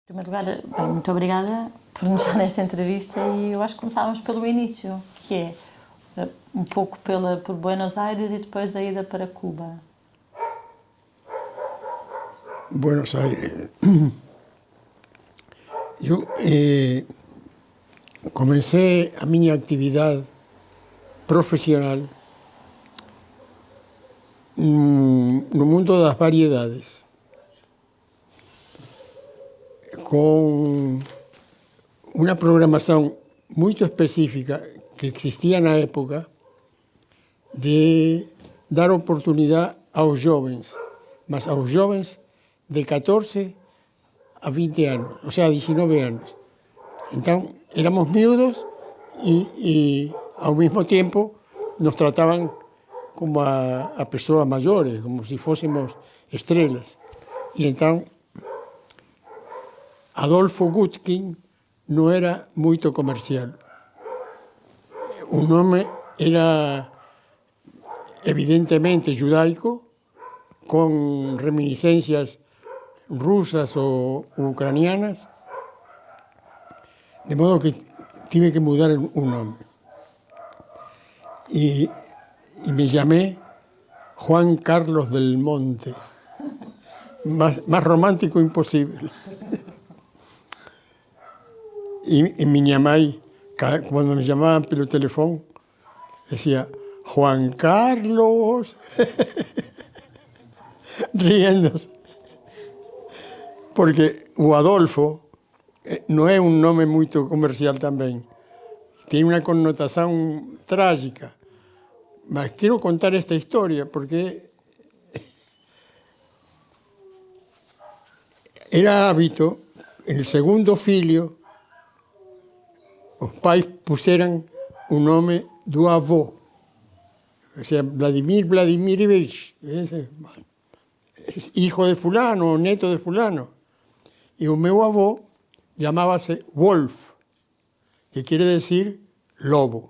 Em primeiro lugar, bem, muito obrigada por nos dar esta entrevista e eu acho que começávamos pelo início, que é um pouco por Buenos Aires e depois a ida para Cuba. Buenos Aires. Eu comecei a minha atividade profissional no mundo das variedades, com uma programação muito específica que existia na época de dar oportunidade aos jovens, mas aos jovens de 14 a 20 anos, ou seja, 19 anos. Então, éramos miúdos e ao mesmo tempo, nos trataban como a pessoas maiores, como se fôssemos estrelas. E então, Adolfo Gutkin não era muito comercial. O nome era evidentemente judaico, com reminiscências rusas ou ucranianas, de modo que tive que mudar o nome. E me chamei Juan Carlos del Monte, más romántico imposible. Y minha mãe, cuando me llamaban pelo teléfono, decía, Juan Carlos, riéndose. Porque o Adolfo não é um nome muito comercial também. Tem uma conotação trágica. Mas quero contar esta história porque era hábito, el segundo filho, os pais puseram o nome do avô. O sea, Vladimir Vladimirovich, hijo de fulano, neto de fulano. E o meu avô chamava-se Wolf, que quer dizer lobo.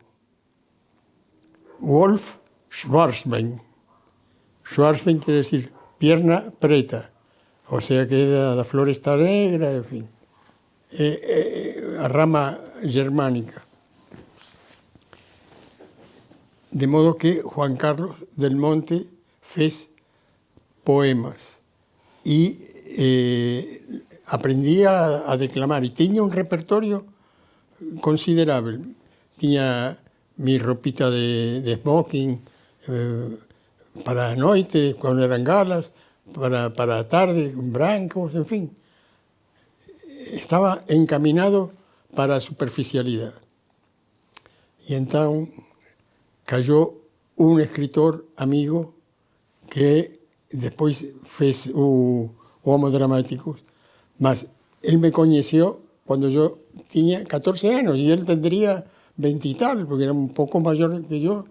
Wolf Schwarzbein. Schwarzbein quer dizer pierna preta, ou seja, que é da floresta negra, enfim. A rama germânica. De modo que Juan Carlos del Monte fez poemas e aprendia a declamar e tinha um repertório considerável. Tinha mi ropita de smoking para a noite, quando eram galas, para a tarde, brancos, enfim. Estava encaminado para a superficialidade. E então cayó um escritor amigo que depois fez o Homo Dramaticus, mas ele me conheceu quando eu tinha 14 anos e ele tendría 20 e tal, porque era um pouco maior que eu.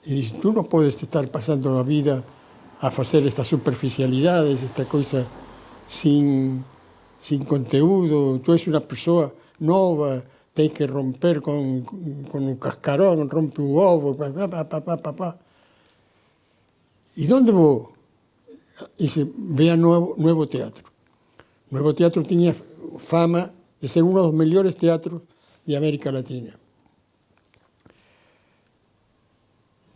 E disse, tu não podes estar passando a vida a fazer estas superficialidades, esta coisa sem conteúdo, tu és uma pessoa nova, tens que romper com o cascarão, rompe o ovo, papá. E onde vou? Disse, ve a Nuevo Teatro. Nuevo Teatro tinha fama de ser um dos melhores teatros de América Latina.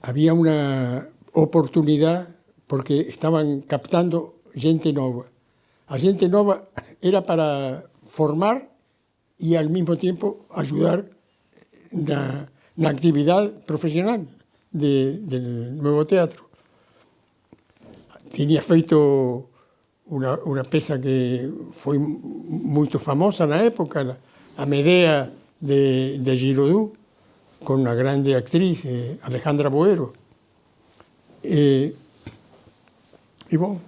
Había uma oportunidade porque estaban captando gente nova. A gente nova era para formar e, ao mesmo tempo, ajudar na atividade profissional do Nuevo Teatro. Tinha feito uma peça que foi muito famosa na época, a Medea de Giraudoux, con una grande actriz, Alejandra Boero. Y bueno,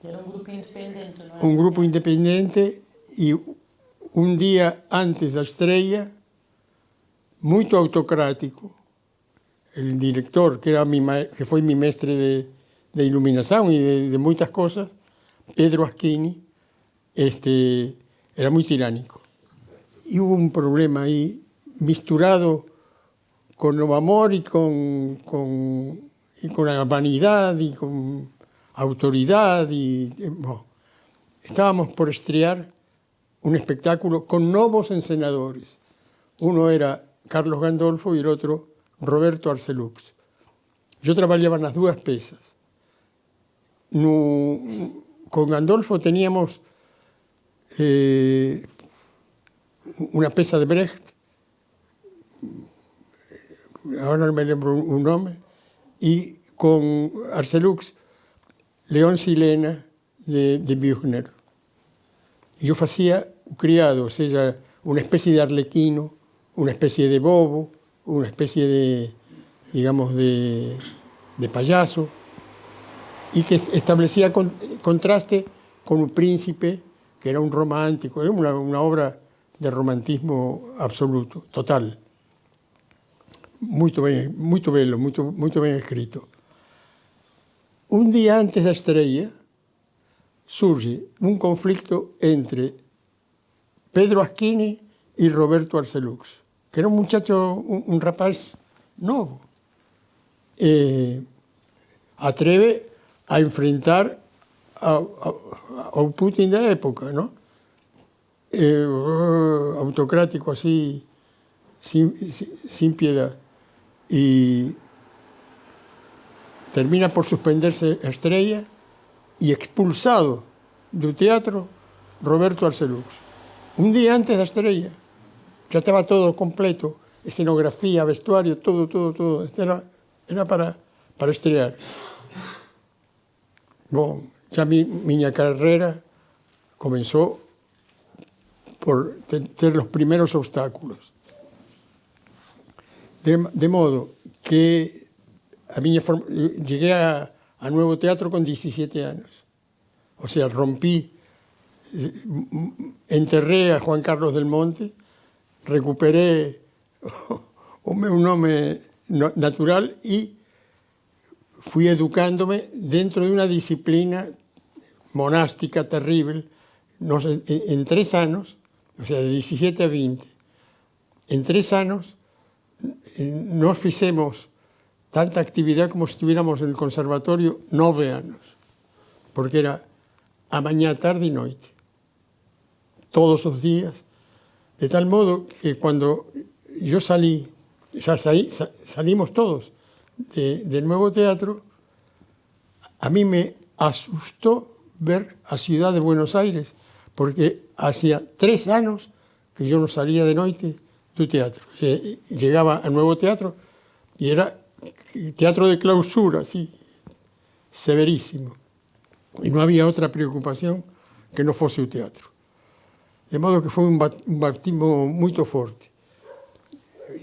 Era um grupo independente, não é? un grupo independiente y un día antes da estreia, muito autocrático, el director, que foi mi mestre de iluminação e de muitas coisas, Pedro Aschini, era muito tirânico. E hubo un problema aí, misturado con o amor e con a vanidade e con a autoridade. Bom, estábamos por estrear un espectáculo con nuevos encenadores. Uno era Carlos Gandolfo y el otro Roberto Arcelux. Yo trabajaba en las dos piezas. Con Gandolfo teníamos una pieza de Brecht, ahora no me lembro un nombre, y con Arcelux, León Silena de Büchner. Y yo hacía un criado, o sea, una especie de arlequino, una especie de bobo, una especie de, digamos, de payaso, y que establecía contraste con un príncipe que era un romántico, era una obra de romantismo absoluto, total. Muy bello, muy bien escrito. Un día antes de la estrella surge un conflicto entre Pedro Asquini y Roberto Arcelux, que era un muchacho, un rapaz nuevo. Atreve a enfrentar a Putin de época, ¿no? Autocrático así, sin piedad. Y termina por suspenderse la estrella y expulsado del teatro Roberto Arcelux. Un día antes de la estrella, ya estaba todo completo, escenografía, vestuario, todo. Era para estrear. Bueno, ya mi carrera comenzó por tener los primeros obstáculos. De modo que llegué a Nuevo Teatro con 17 años. O sea, enterré a Juan Carlos del Monte, recuperé un nombre natural y fui educándome dentro de una disciplina monástica terrible. En 3 años, o sea, de 17 a 20, en 3 años nos hicimos tanta actividad como si estuviéramos en el conservatorio 9 años, porque era a mañana, tarde y noche, todos los días, de tal modo que cuando yo salí, salimos todos del Nuevo Teatro, a mí me asustó ver a Ciudad de Buenos Aires, porque hacía 3 años que yo no salía de noche del teatro. O sea, llegaba al Nuevo Teatro y era teatro de clausura, así, severísimo. Y no había otra preocupación que no fuese el teatro. De modo que fue un bautismo muy fuerte.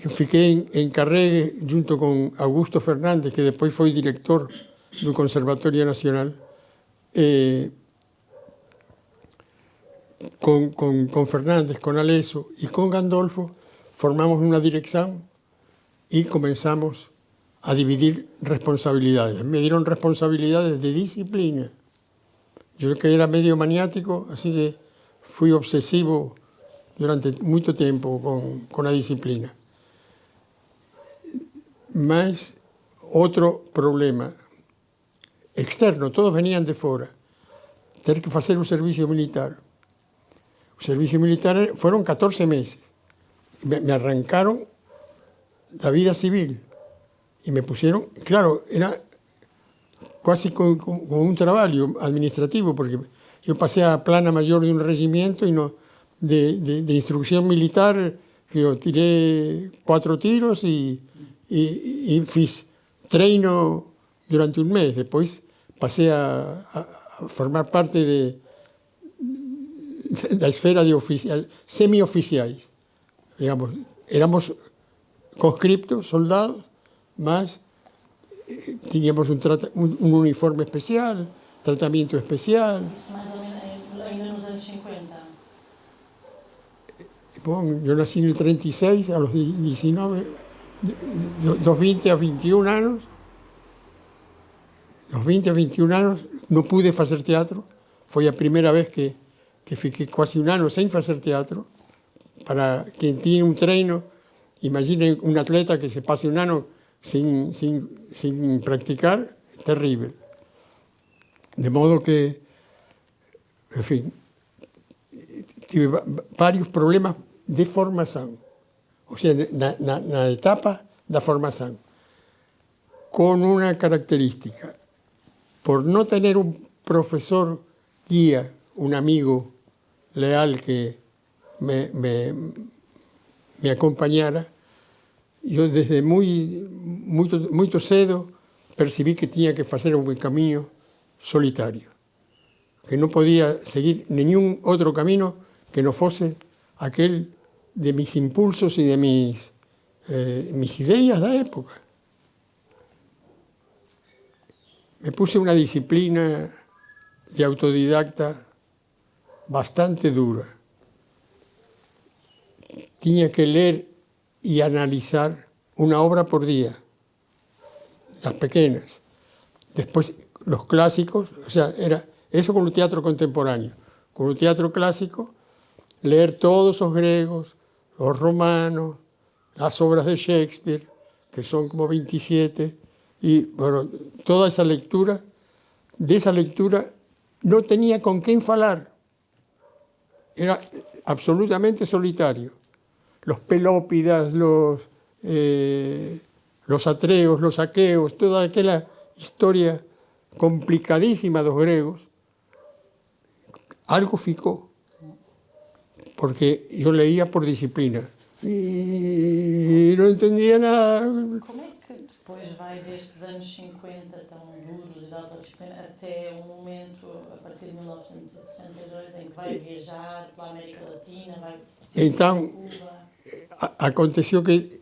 Yo fiqué en Carregue junto con Augusto Fernández, que después fue director del Conservatorio Nacional, con Fernández, con Aleso y con Gandolfo, formamos una dirección y comenzamos a dividir responsabilidades. Me dieron responsabilidades de disciplina. Yo que era medio maniático, así que fui obsesivo durante mucho tiempo con la disciplina. Más otro problema externo, todos venían de fuera, tener que hacer un servicio militar. El servicio militar fueron 14 meses. Me arrancaron la vida civil y me pusieron, claro, era casi con un trabajo administrativo, porque yo pasé a plana mayor de un regimiento y no, de instrucción militar, que yo tiré 4 tiros y fiz treino durante un mes. Después pasé a formar parte de la esfera de semioficiales. Digamos, éramos conscriptos, soldados, más teníamos un uniforme especial, tratamiento especial. Isso mais ou menos ainda nos anos 50. Bueno, yo nací en el 36, a los 19, dos 20 a 21 años. Los 20 a 21 años no pude hacer teatro. Fue la primera vez que fiqué casi un año sin hacer teatro. Para quien tiene un treino, imaginen un atleta que se pase un año sin practicar, terrible. De modo que en fin, tive varios problemas de formación, o sea, na etapa da formación, con una característica: por no tener un profesor guía, un amigo leal que me acompañara, yo desde muy cedo percibí que tenía que hacer un camino solitario, que no podía seguir ningún otro camino que no fuese aquel de mis impulsos y de mis ideas de la época. Me puse una disciplina de autodidacta bastante dura. Tenía que leer y analizar una obra por día, las pequeñas. Después los clásicos, o sea, era eso con el teatro contemporáneo. Con el teatro clásico, leer todos los griegos, los romanos, las obras de Shakespeare, que son como 27, y bueno, toda esa lectura, de esa lectura no tenía con quién hablar. Era absolutamente solitario. Los Pelópidas, los Atreos, los Aqueos, toda aquella historia complicadísima de los griegos, algo ficó, porque yo leía por disciplina y no entendía nada. Como é que depois vai destes anos 50 tão duros de autodisciplina até o momento, a partir de 1962, em que vai viajar pela América Latina, vai Então, Cuba? aconteceu que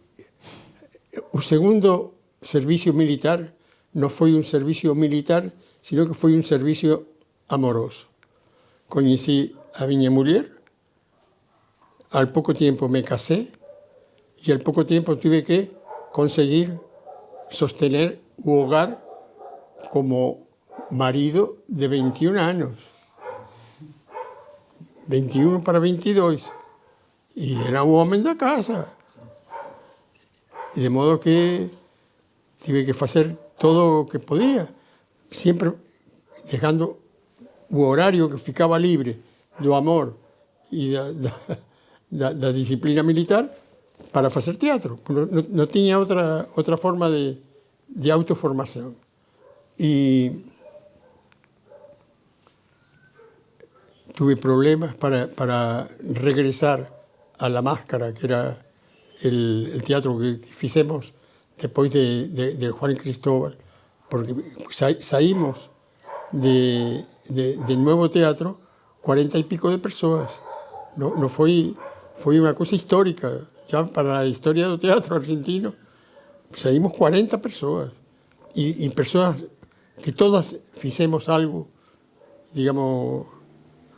o segundo servicio militar no foi un servicio militar, sino que foi un servicio amoroso. Conocí a miña muller, al poco tiempo me casé y al poco tiempo tuve que conseguir sostener un hogar como marido de 21 años. 21 para 22. Y era un hombre de casa. Y de modo que tuve que hacer todo lo que podía, siempre dejando un horario que ficaba libre do amor y da disciplina militar para hacer teatro. No tenía otra forma de autoformación. Y tuve problemas para regresar a La Máscara, que era el teatro que hicimos después de Juan Cristóbal, porque saímos del nuevo teatro 40 y pico de personas. No fue una cosa histórica, ya para la historia del teatro argentino, saímos 40 personas, y personas que todas hicimos algo, digamos,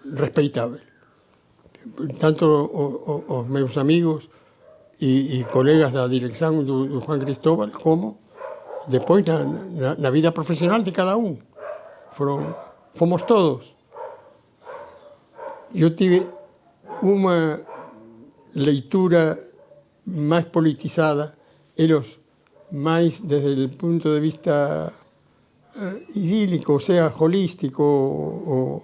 respetable. Tanto los meus amigos y colegas de la dirección de Juan Cristóbal, como después la vida profesional de cada uno. Fomos todos. Yo tuve una lectura más politizada, ellos más desde el punto de vista idílico, o sea, holístico, o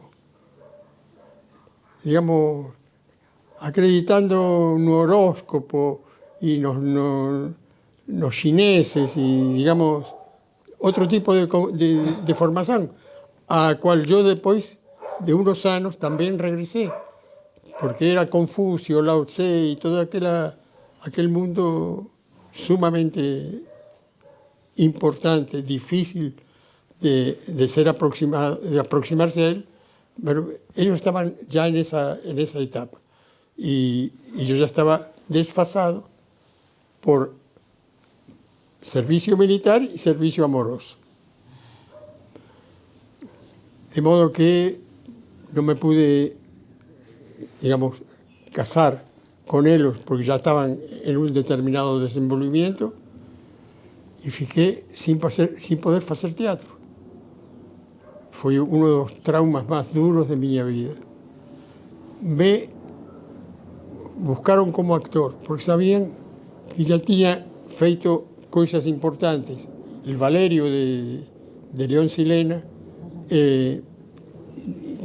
digamos, acreditando un horóscopo y los chineses y, digamos, otro tipo de formación, a cual yo después de unos años también regresé, porque era Confucio, Lao Tse y todo aquel mundo sumamente importante, difícil de ser aproximado, de aproximarse a él, pero ellos estaban ya en esa etapa. Y yo ya estaba desfasado por servicio militar y servicio amoroso. De modo que no me pude, digamos, casar con ellos porque ya estaban en un determinado desenvolvimiento, y fiqué sin poder hacer teatro. Fue uno de los traumas más duros de mi vida. Me buscaron como actor, porque sabían que ya tenía feito cosas importantes. El Valerio de León Silena,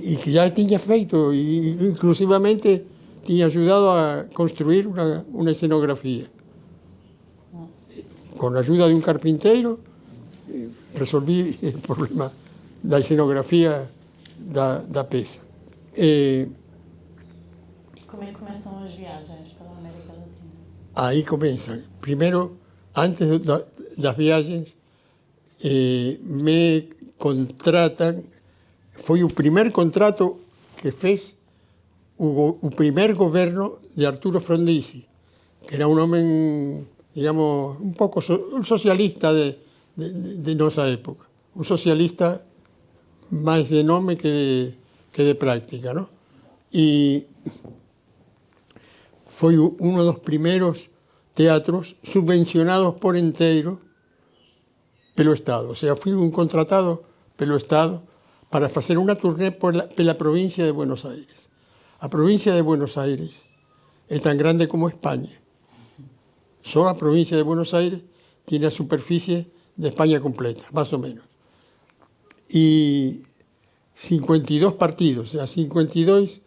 e que já tinha feito, e inclusivamente tinha ajudado a construir uma cenografia. Com a ajuda de um carpinteiro, resolvi o problema da cenografia da peça. Como é que começam as viagens pela América Latina? Aí começam. Primeiro, antes das viagens, me contratam. Foi o primeiro contrato que fez o primeiro governo de Arturo Frondizi, que era um homem, digamos, um pouco socialista de nossa época. Um socialista mais de nome que de prática, não? E foi um dos primeiros teatros subvencionados por inteiro pelo Estado. Ou seja, fui contratado pelo Estado para fazer uma turnê pela província de Buenos Aires. A província de Buenos Aires é tão grande como Espanha. Só a província de Buenos Aires tem a superfície de Espanha completa, mais ou menos. E 52 partidos, o sea, 52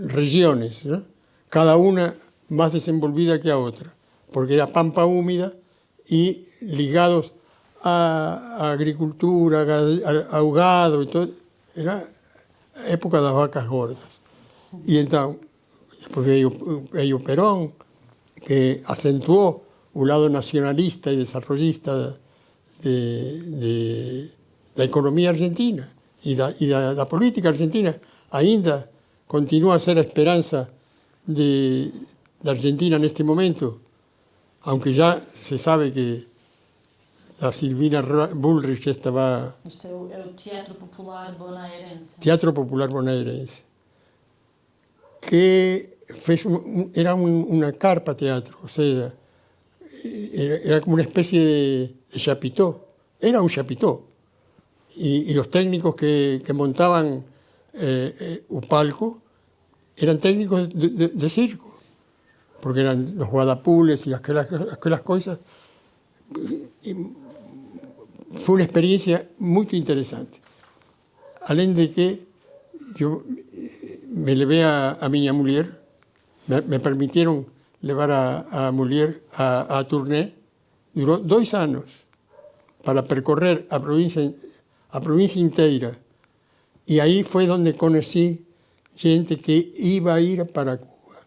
regiones, ¿no? Cada una más desenvolvida que a otra, porque era pampa húmeda y ligados a agricultura, a gado y todo. Era época das vacas gordas. E então, depois veio Perón, que acentuou o lado nacionalista e desarrollista da economia argentina e da política argentina. Ainda continua a ser a esperança da Argentina neste momento, aunque já se sabe que a Silvina Bullrich estava... Isto é o Teatro Popular Bonaerense. Teatro Popular Bonaerense, que fez era uma carpa teatro, ou seja, era como uma espécie de chapitó. Era un chapitó. Y los técnicos que montaban el palco eran técnicos de circo, porque eran los guadapules y aquellas cosas. Y fue una experiencia muy interesante. Além de que yo me llevé a mi mujer, me permitieron llevar a mujer a turné. Duró 2 años para percorrer a província inteira. E aí foi onde conheci gente que iba a ir para Cuba.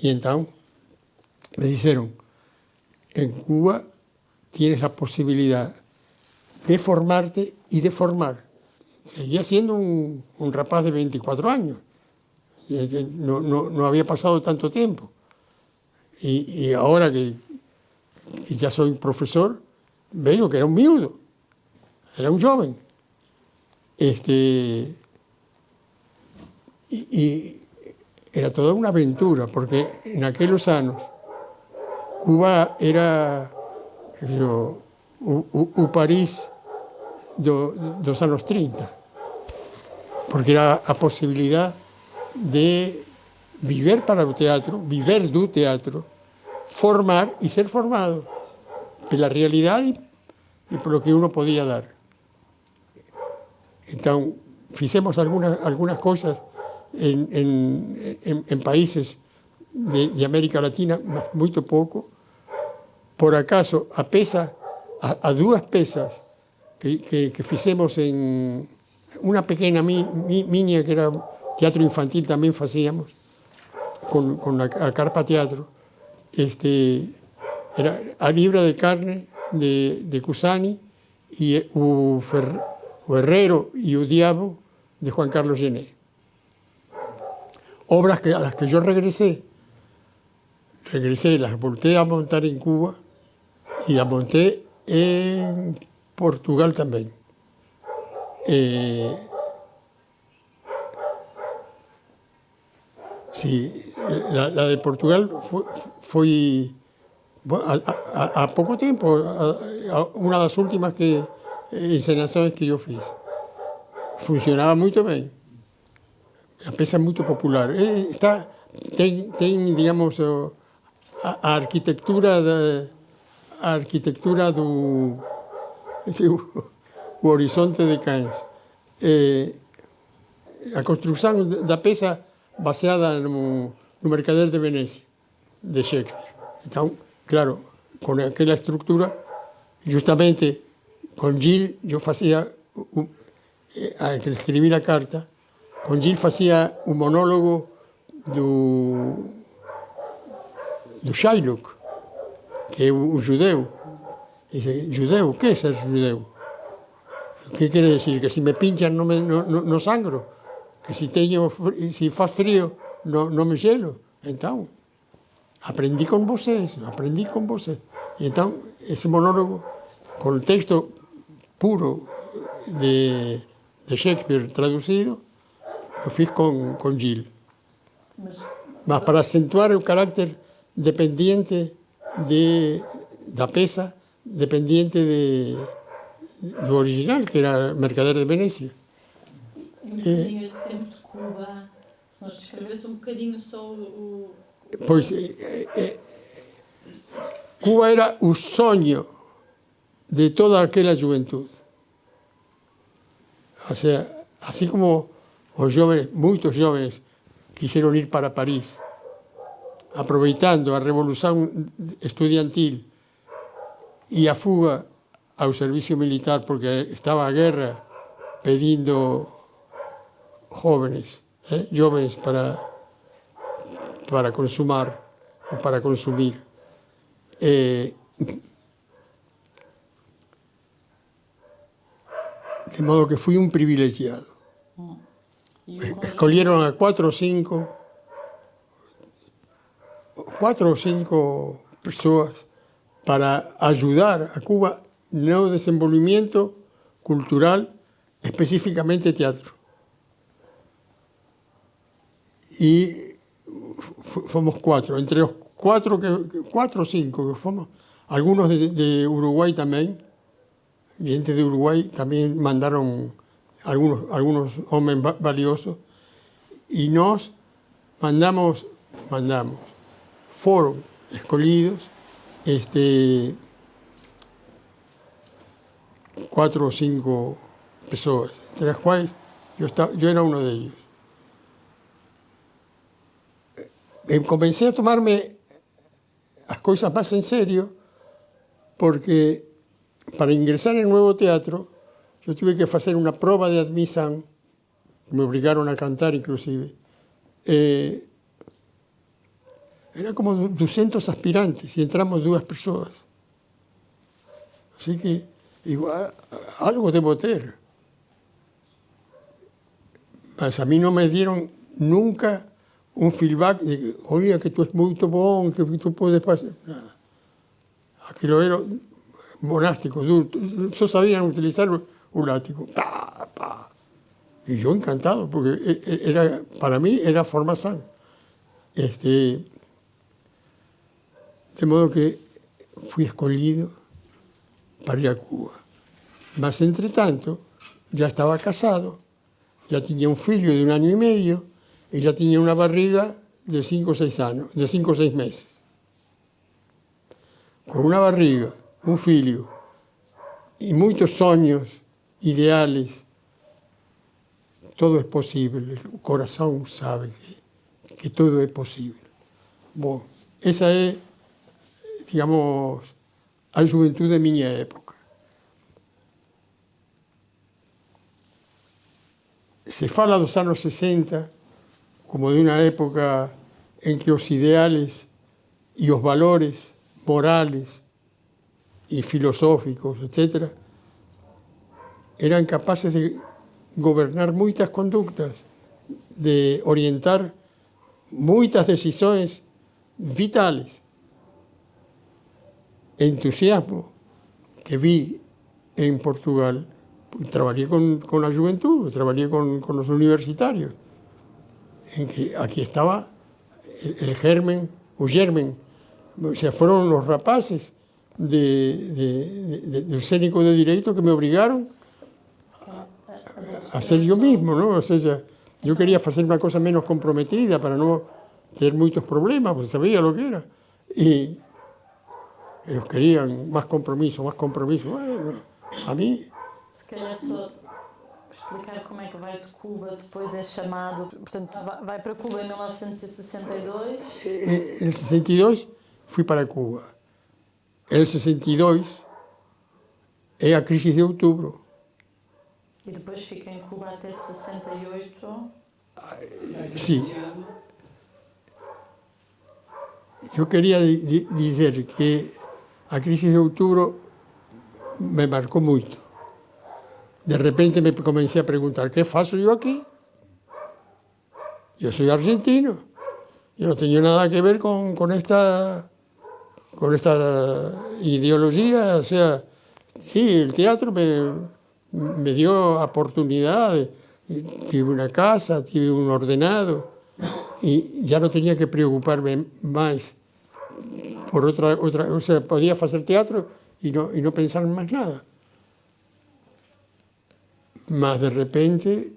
E então me disseram, en Cuba tienes la posibilidad de formarte y de formar. Seguía siendo un rapaz de 24 años. No había pasado tanto tiempo. Y ahora que ya soy profesor, veo que era un miúdo, era un joven. Y era toda una aventura, porque en aquellos años Cuba era o París dos anos 30, porque era a possibilidade de viver para o teatro, viver do teatro, formar e ser formado pela realidade e pelo que uno podía dar. Então, fizemos algunas coisas en países de América Latina, mas muito pouco. Por acaso, a 2 peças que fizemos en una pequena miña que era teatro infantil, tamén facíamos con a carpa teatro. Era A Libra de Carne de Cusani e o Herrero e o Diabo de Juan Carlos Gené. Obras a las que yo regresé, las volteé a montar en Cuba y las monté en Portugal también. Sí, la de Portugal fue a poco tiempo, una de las últimas encenações que yo fiz. Funcionaba muy bien. A peça é muito popular. Tem, digamos, a arquitectura do o Horizonte de Cães, a construção da peça baseada no Mercader de Venecia, de Shakespeare. Então, claro, com aquela estrutura, justamente com Gil, eu fazia, al que escrevi a carta, com Gil fazia o monólogo do Shylock, que é o judeu. Dice, ¿judeu? ¿Qué es ser judeu? ¿Qué quiere decir? Que si me pinchan no sangro, que si faz frío no me gelo. Então, aprendi com vocês. E então, esse monólogo, com o texto puro de Shakespeare traduzido, eu fiz com Gil. Mas para acentuar o carácter dependiente da peça, dependiente do original, que era Mercader de Venecia. E um bocadinho esse tempo de Cuba, se nós descrevesse um bocadinho só o... Pois, Cuba era o sonho de toda aquela juventude. O sea, assim como os jovens, muitos jovens, quiseram ir para París, aproveitando a revolução estudiantil e a fuga ao serviço militar, porque estava a guerra pedindo jovens para consumar ou para consumir. De modo que fui um privilegiado. Escolheram a 4 ou 5 pessoas para ajudar a Cuba no desenvolvimento cultural, especificamente teatro. E fomos 4, entre os 4 ou 5 que fomos, algunos de Uruguay también, gente de Uruguay también mandaron algunos hombres valiosos, y nos mandamos, fueron escolhidos 4 ou 5 pessoas, entre as quais eu era uno de ellos. Comecei a tomarme as coisas más en serio, porque para ingresar en Nuevo Teatro yo tuve que hacer una prueba de admisión, me obligaron a cantar inclusive. Eran como 200 aspirantes y entramos 2 personas. Así que igual algo debo tener. Mas a mí no me dieron nunca un feedback de, oye, que tú es muy bom, que tú puedes hacer. Nada. Aquello era monástico, duro. Solo sabían utilizar un látigo. Pa, pa. Y yo encantado, porque era, para mí era formación. De modo que fui escolhido para ir a Cuba. Mas, entre tanto, ya estaba casado, ya tenía un filho de 1 año y medio, y ya tenía una barriga de 5 o 6 años, de 5 o 6 meses. Con una barriga, un filho y muchos sueños, ideales, todo es posible. El corazón sabe que todo es posible. Bueno, esa es, digamos, a juventud de mi época. Se fala dos años 60 como de una época en que los ideales y los valores morales y filosóficos, etc., eran capaces de gobernar muchas conductas, de orientar muchas decisiones vitales. Entusiasmo que vi en Portugal. Trabajé con la juventud, trabajé con los universitarios, en que aquí estaba el germen, o sea, fueron los rapaces del Cénico de Direito que me obligaron a ser yo mismo, ¿no? O sea, yo quería hacer una cosa menos comprometida para no tener muchos problemas, porque sabía lo que era. Y ellos querían más compromiso. Bueno, a mí... Se calhar só explicar como é que vai de Cuba, depois é chamado, portanto, vai para Cuba em 1962. En el 62 fui para Cuba. En el 62 é a crise de outubro. E depois fica em Cuba até 68. Sí. Yo quería dizer que a crise de outubro me marcou moito. De repente me comecei a preguntar, ¿qué faço yo aquí? Yo soy argentino. Yo no tengo nada que ver con esta ideología. O sea, sí, el teatro me dio oportunidades. Tuve una casa, tuve un ordenado y ya no tenía que preocuparme más por otra, o sea, podía hacer teatro y no pensar en más nada. Mas de repente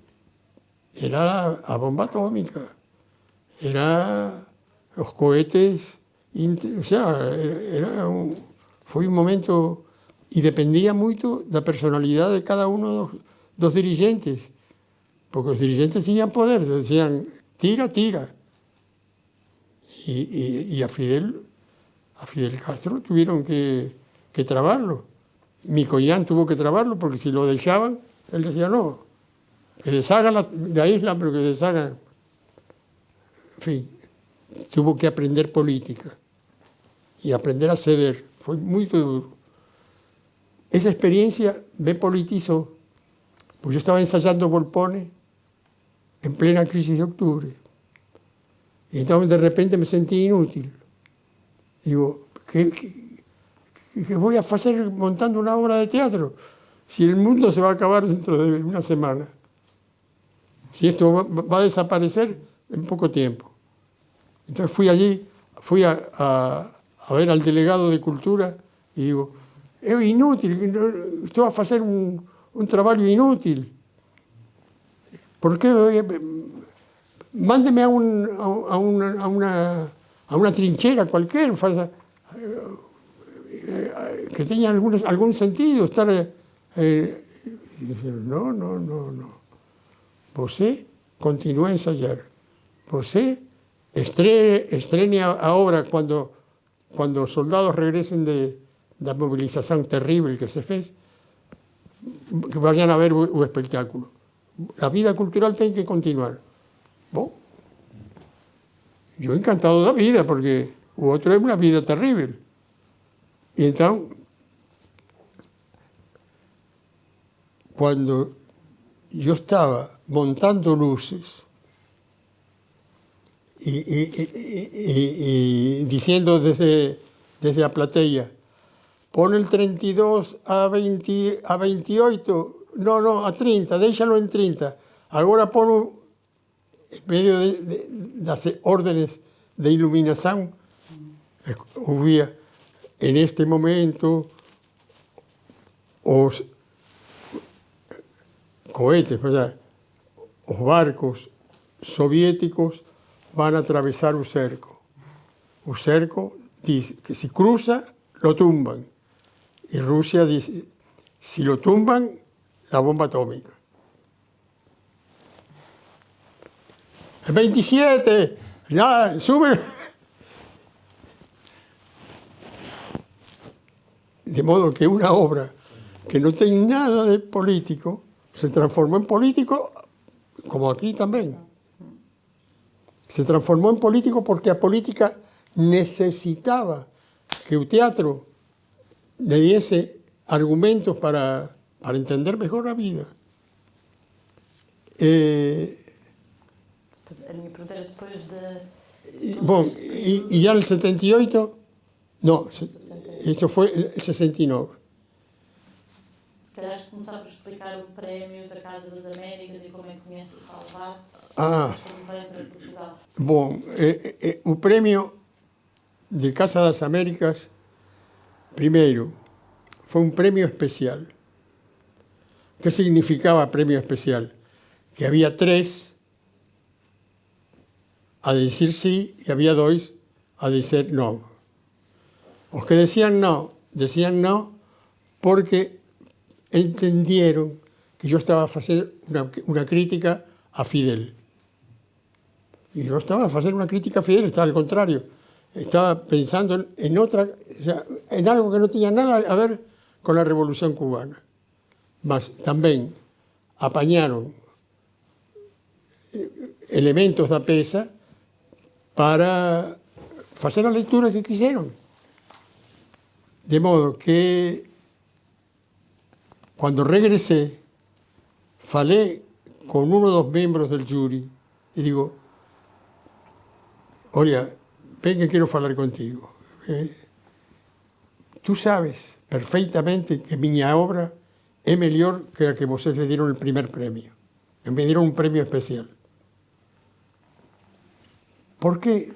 era a bomba atómica, era los cohetes, o sea, foi un momento e dependía moito da personalidade de cada uno dos dirigentes, porque os dirigentes tiñan poder, decían, tira, tira. Y a Fidel Castro tuvieron que trabarlo. Mikoyan tuvo que trabarlo porque si lo dejaban, él decía, no, que deshagan la isla, pero que deshagan. En fin, tuvo que aprender política y aprender a ceder. Fue muy duro. Esa experiencia me politizó, pues yo estaba ensayando Volpone en plena crisis de octubre. Y entonces de repente me sentí inútil. Digo, ¿qué voy a hacer montando una obra de teatro? Si el mundo se va a acabar dentro de una semana. Si esto va a desaparecer en poco tiempo. Entonces fui allí, fui a ver al delegado de Cultura y digo, es inútil, esto va a hacer un trabajo inútil. ¿Por qué? Mándeme a una trinchera cualquiera, que tenga algún sentido estar... no. Você continúa a ensayar. Você estrene ahora cuando los soldados regresen de la movilización terrible que se fez, que vayan a ver el espectáculo. La vida cultural tiene que continuar. Bom, yo encantado de la vida, porque otro es una vida terrible. Y entonces, cuando yo estaba montando luces y diciendo desde la platea, pon el 32 a 28, no, a 30, déjalo en 30. Ahora pon en medio de las órdenes de iluminación, hubiera en este momento os cohetes, ¿verdad? Os barcos soviéticos van a atravesar el cerco. El cerco dice que si cruza, lo tumban. Y Rusia dice, si lo tumban, la bomba atómica. El 27, ya, sube. De modo que una obra que no tiene nada de político se transformó en político, como aquí también. Se transformó en político porque a política necesitaba que el teatro le diese argumentos para entender mejor la vida. Pues a minha pergunta era depois de... Bom, y ya en el 78, no, eso fue el 69. Se calhar começar por explicar o prémio da Casa das Américas e como é que conhece o Salvat. Como veio para Portugal. Bom, o prêmio de Casa das Américas, primeiro, foi um prêmio especial. O que significava prêmio especial? Que havia 3 a dizer sí e havia 2 a dizer no. Os que decían no porque entendieron que yo estaba haciendo una crítica a Fidel. Y no estaba haciendo una crítica a Fidel, estaba al contrario. Estaba pensando en otra, o sea, en algo que no tenía nada a ver con la Revolución Cubana. Mas también apañaron elementos da peça para facer a lectura que quixeron. De modo que, cuando regresé, falé con uno dos membros del júri e digo, olha, ven que quero falar contigo. Tú sabes perfeitamente que miña obra é mellor que a que vocês le dieron el primer premio. Que me dieron un premio especial. ¿Por qué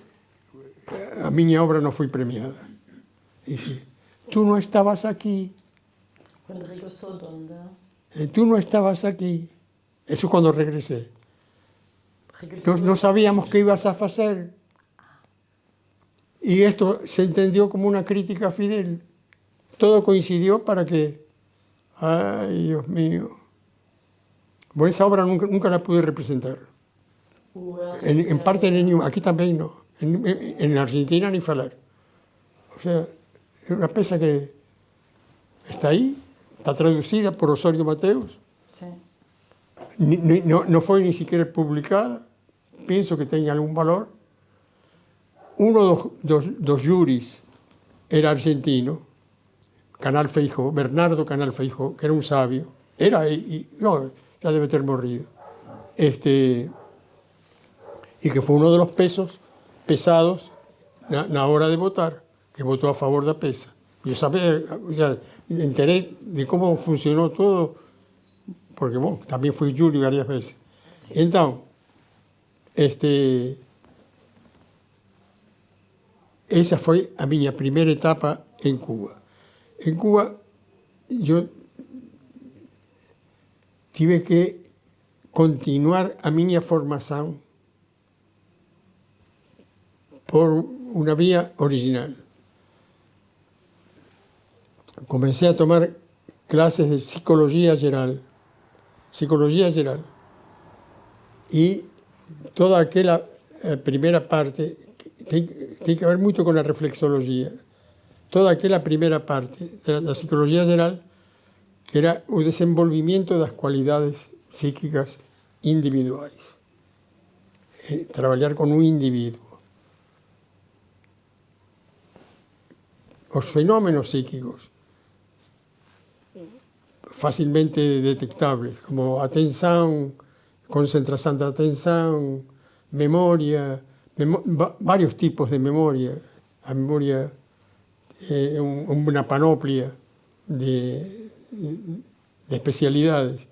a miña obra non foi premiada? Dice, tú no estabas aquí. Quando regressou de onde? Tú no estabas aquí. Eso cuando regresé. Regressou. No sabíamos qué ibas a hacer. Y esto se entendió como una crítica a Fidel. Todo coincidió para que... Ay, Dios mío. Bueno, esa obra nunca la pude representar. En parte, aquí también no. En Argentina ni falar. O sea, es una pieza que está ahí, está traducida por Osorio Mateus. Sí. No fue ni siquiera publicada. Pienso que tenga algún valor. Uno dos júris era argentino, Canal Feijó, Bernardo Canal Feijó, que era un sabio. Era, no, ya debe ter morrido. Y que fue uno de los pesos pesados na hora de votar, que votó a favor da pesa. Yo sabía, ya enteré de cómo funcionó todo, porque bueno, también fui júri varias veces. Sí. Entonces, esa foi a miña primeira etapa en Cuba. En Cuba, yo tive que continuar a miña formación por una vía original. Comencé a tomar clases de psicología general, y toda aquella primera parte tiene que ver mucho con la reflexología. Toda aquella primera parte de la psicología general, que era el desenvolvimiento de las cualidades psíquicas individuales. Trabajar con un individuo. Los fenómenos psíquicos fácilmente detectables, como atención, concentración de atención, memoria, varios tipos de memoria. La memoria es una panoplia de especialidades.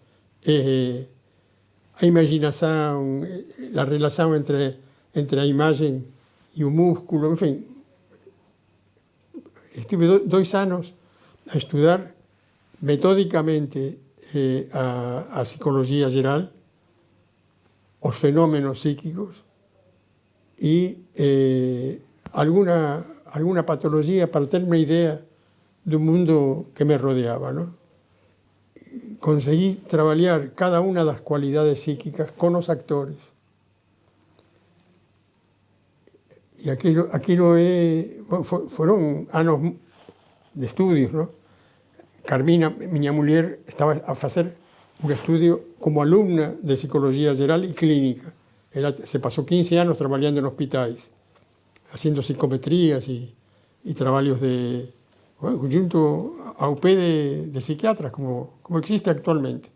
La imaginación, la relación entre la imagen y un músculo, en fin. Estuve 2 años a estudiar metódicamente a psicología general, los fenómenos psíquicos y alguna patología para tener una idea del mundo que me rodeaba, ¿no? Conseguí trabajar cada una de las cualidades psíquicas con los actores. Y aquí no fueron años de estudios, ¿no? Carmina, miña muller, estaba a hacer un estudio como alumna de psicología general y clínica. Se pasó 15 años trabajando en hospitales, haciendo psicometrías y trabajos junto a UP de psiquiatras, como existe actualmente,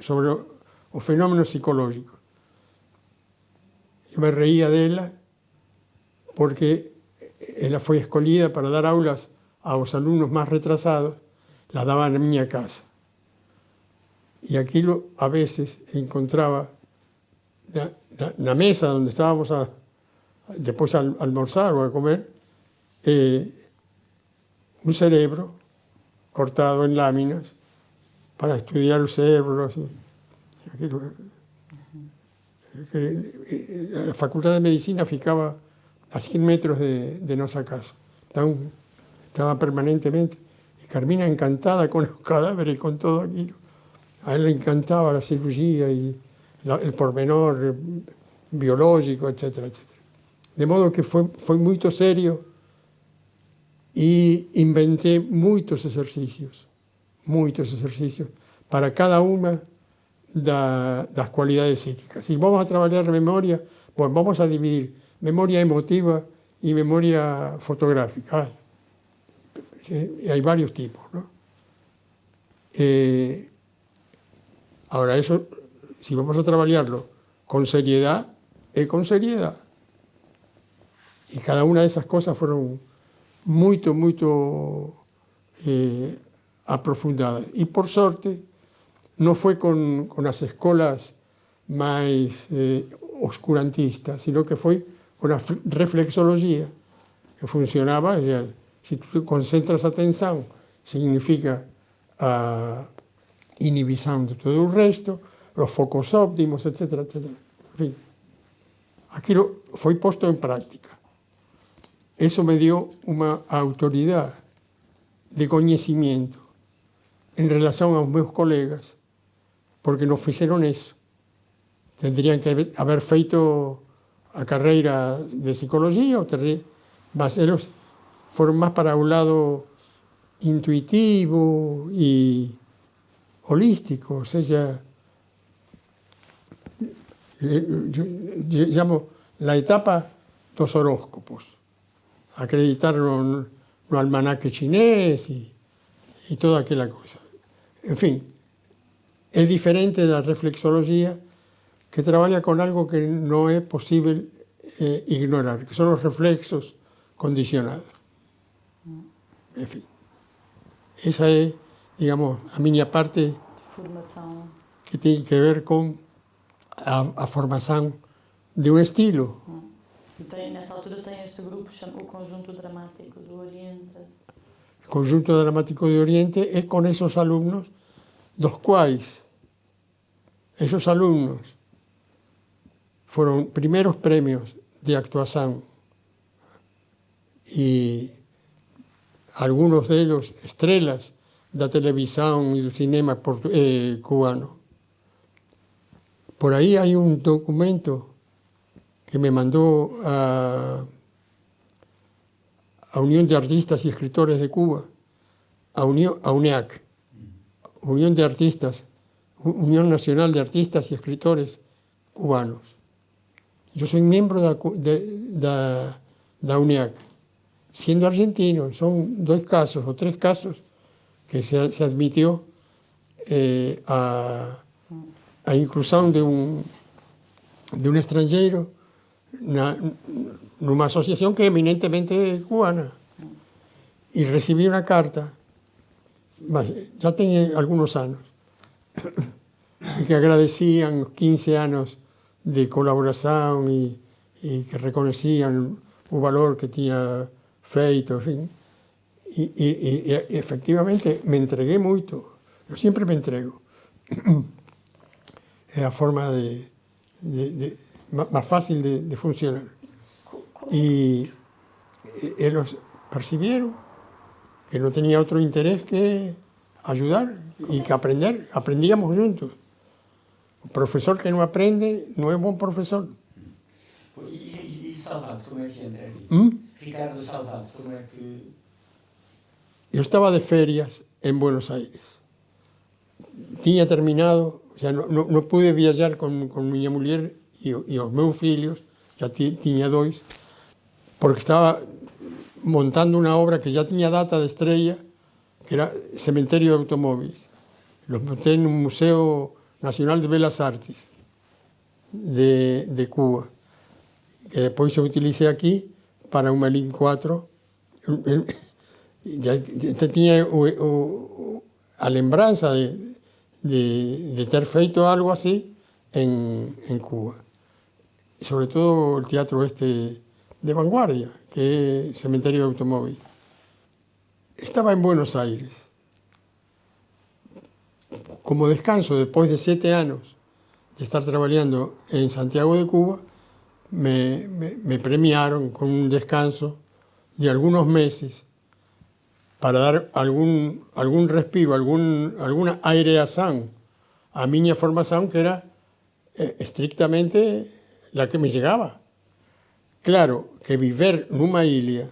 sobre los fenómenos psicológicos. Yo me reía de ella porque ella fue escogida para dar aulas a los alumnos más retrasados, las daban en mi casa. Y aquí a veces encontraba la mesa donde estábamos después a almorzar o a comer, un cerebro cortado en láminas para estudiar el cerebro. Así. La Facultad de Medicina ficaba a 100 metros de nuestra casa. Estaba permanentemente. Y Carmina encantada con los cadáveres y con todo aquello. A él le encantaba la cirugía y el pormenor biológico, etcétera, etcétera. De modo que foi muito serio e inventei muitos exercícios para cada uma das qualidades psíquicas. E vamos a trabalhar a memória, bom, vamos a dividir memória emotiva e memória fotográfica. Hay varios tipos, ¿no? Ahora, eso, si vamos a trabajarlo con seriedad, es con seriedad. Y cada una de esas cosas fueron muy aprofundadas. Y por suerte, no fue con las escuelas más oscurantistas, sino que fue con la reflexología, que funcionaba. O sea, si tú concentras atención, significa inhibición de todo el resto, los focos óptimos, etcétera, etcétera. En fin, aquí fue puesto en práctica. Eso me dio una autoridad de conocimiento en relación a mis colegas, porque no hicieron eso. Tendrían que haber feito a carrera de psicología, mas ellos fueron más para un lado intuitivo y holístico, o sea, yo llamo la etapa dos horóscopos, acreditar no almanaque chinés y toda aquella cosa. En fin, es diferente de la reflexología, que trabaja con algo que no es posible ignorar, que son los reflexos condicionados. En fin, esa es, digamos, a minha parte Formação. que tiene que ver con a formación de un estilo. E nessa altura tem este grupo, o Conjunto Dramático do Oriente. El Conjunto Dramático de Oriente es con esos alumnos, los cuales esos alumnos fueron primeros premios de actuación y algunos de ellos estrellas de la televisión y del cinema cubano. Por ahí hay un documento que me mandó a Unión de Artistas y Escritores de Cuba, a UNEAC, Unión de Artistas, Unión Nacional de Artistas y Escritores Cubanos. Yo soy miembro de la UNEAC, siendo argentino. Son 2 casos o 3 casos que se admitió a inclusión de un extranjero en una asociación que es eminentemente cubana. Y recibí una carta, ya tenía algunos años, que agradecían los 15 años de colaboración y que reconocían el valor que tenía feito, en fin. Y efectivamente me entregué mucho. Yo siempre me entrego. Es la forma más fácil de funcionar. Y ellos percibieron que no tenía otro interés que ayudar y que aprender. Aprendíamos juntos. Un profesor que no aprende no es buen profesor. E Salvador, como é que entra aqui? Ricardo Salvador, como é que... Yo estaba de ferias en Buenos Aires. Tenía terminado, o sea, no pude viajar con mi mujer y los meus filhos, ya tenía 2, porque estaba montando una obra que ya tenía data de estrella, que era Cementerio de Automóviles. Los monté en un Museo Nacional de Bellas Artes de Cuba, que después se utilicé aquí para un Merlin 4. Ya tenía a lembranza de ter feito algo así en Cuba. Sobre todo el teatro de vanguardia, que es Cementerio de Automóviles. Estaba en Buenos Aires. Como descanso, después de 7 años de estar trabajando en Santiago de Cuba, me premiaron con un descanso de algunos meses para dar algún respiro, alguna aireación a miña formación, que era estrictamente la que me llegaba. Claro, que viver nunha ilha,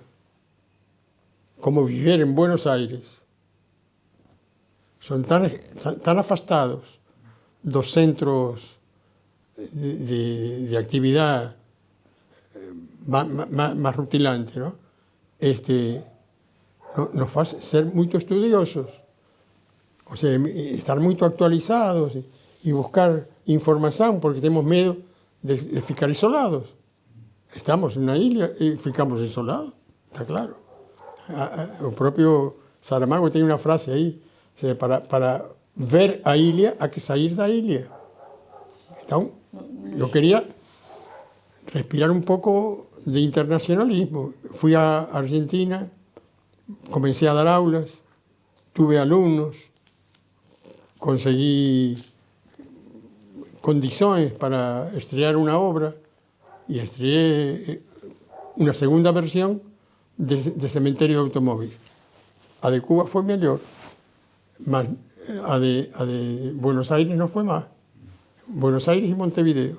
como viver en Buenos Aires, son tan afastados dos centros de actividad más rutilante, ¿no? Nos hace ser muy estudiosos, o sea, estar muy actualizados y buscar información, porque tenemos miedo de ficar isolados. Estamos en una isla y ficamos isolados, está claro. O propio Saramago tiene una frase ahí, o sea, para ver a ilha hay que salir da ilha. Entonces, yo quería respirar un poco de internacionalismo. Fui a Argentina, comencé a dar aulas, tuve alumnos, conseguí condiciones para estrear una obra y estreé una segunda versión de Cementerio de Automóviles. A de Cuba fue mejor, mas a de Buenos Aires no fue más. Buenos Aires y Montevideo.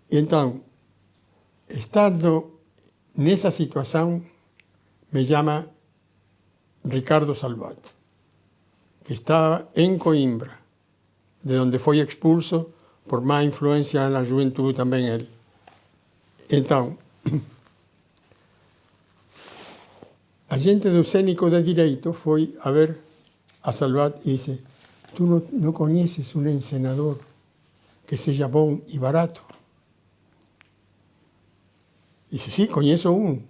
Y entonces, estando en esa situación, me llama Ricardo Salvat, que estaba en Coimbra, de donde fue expulso por más influencia en la juventud también él. Entonces, a gente do Cénico de Direito foi a ver a Salvat e dice: tú no conoces un encenador que sea bom y barato. Dice: sí, conozco un.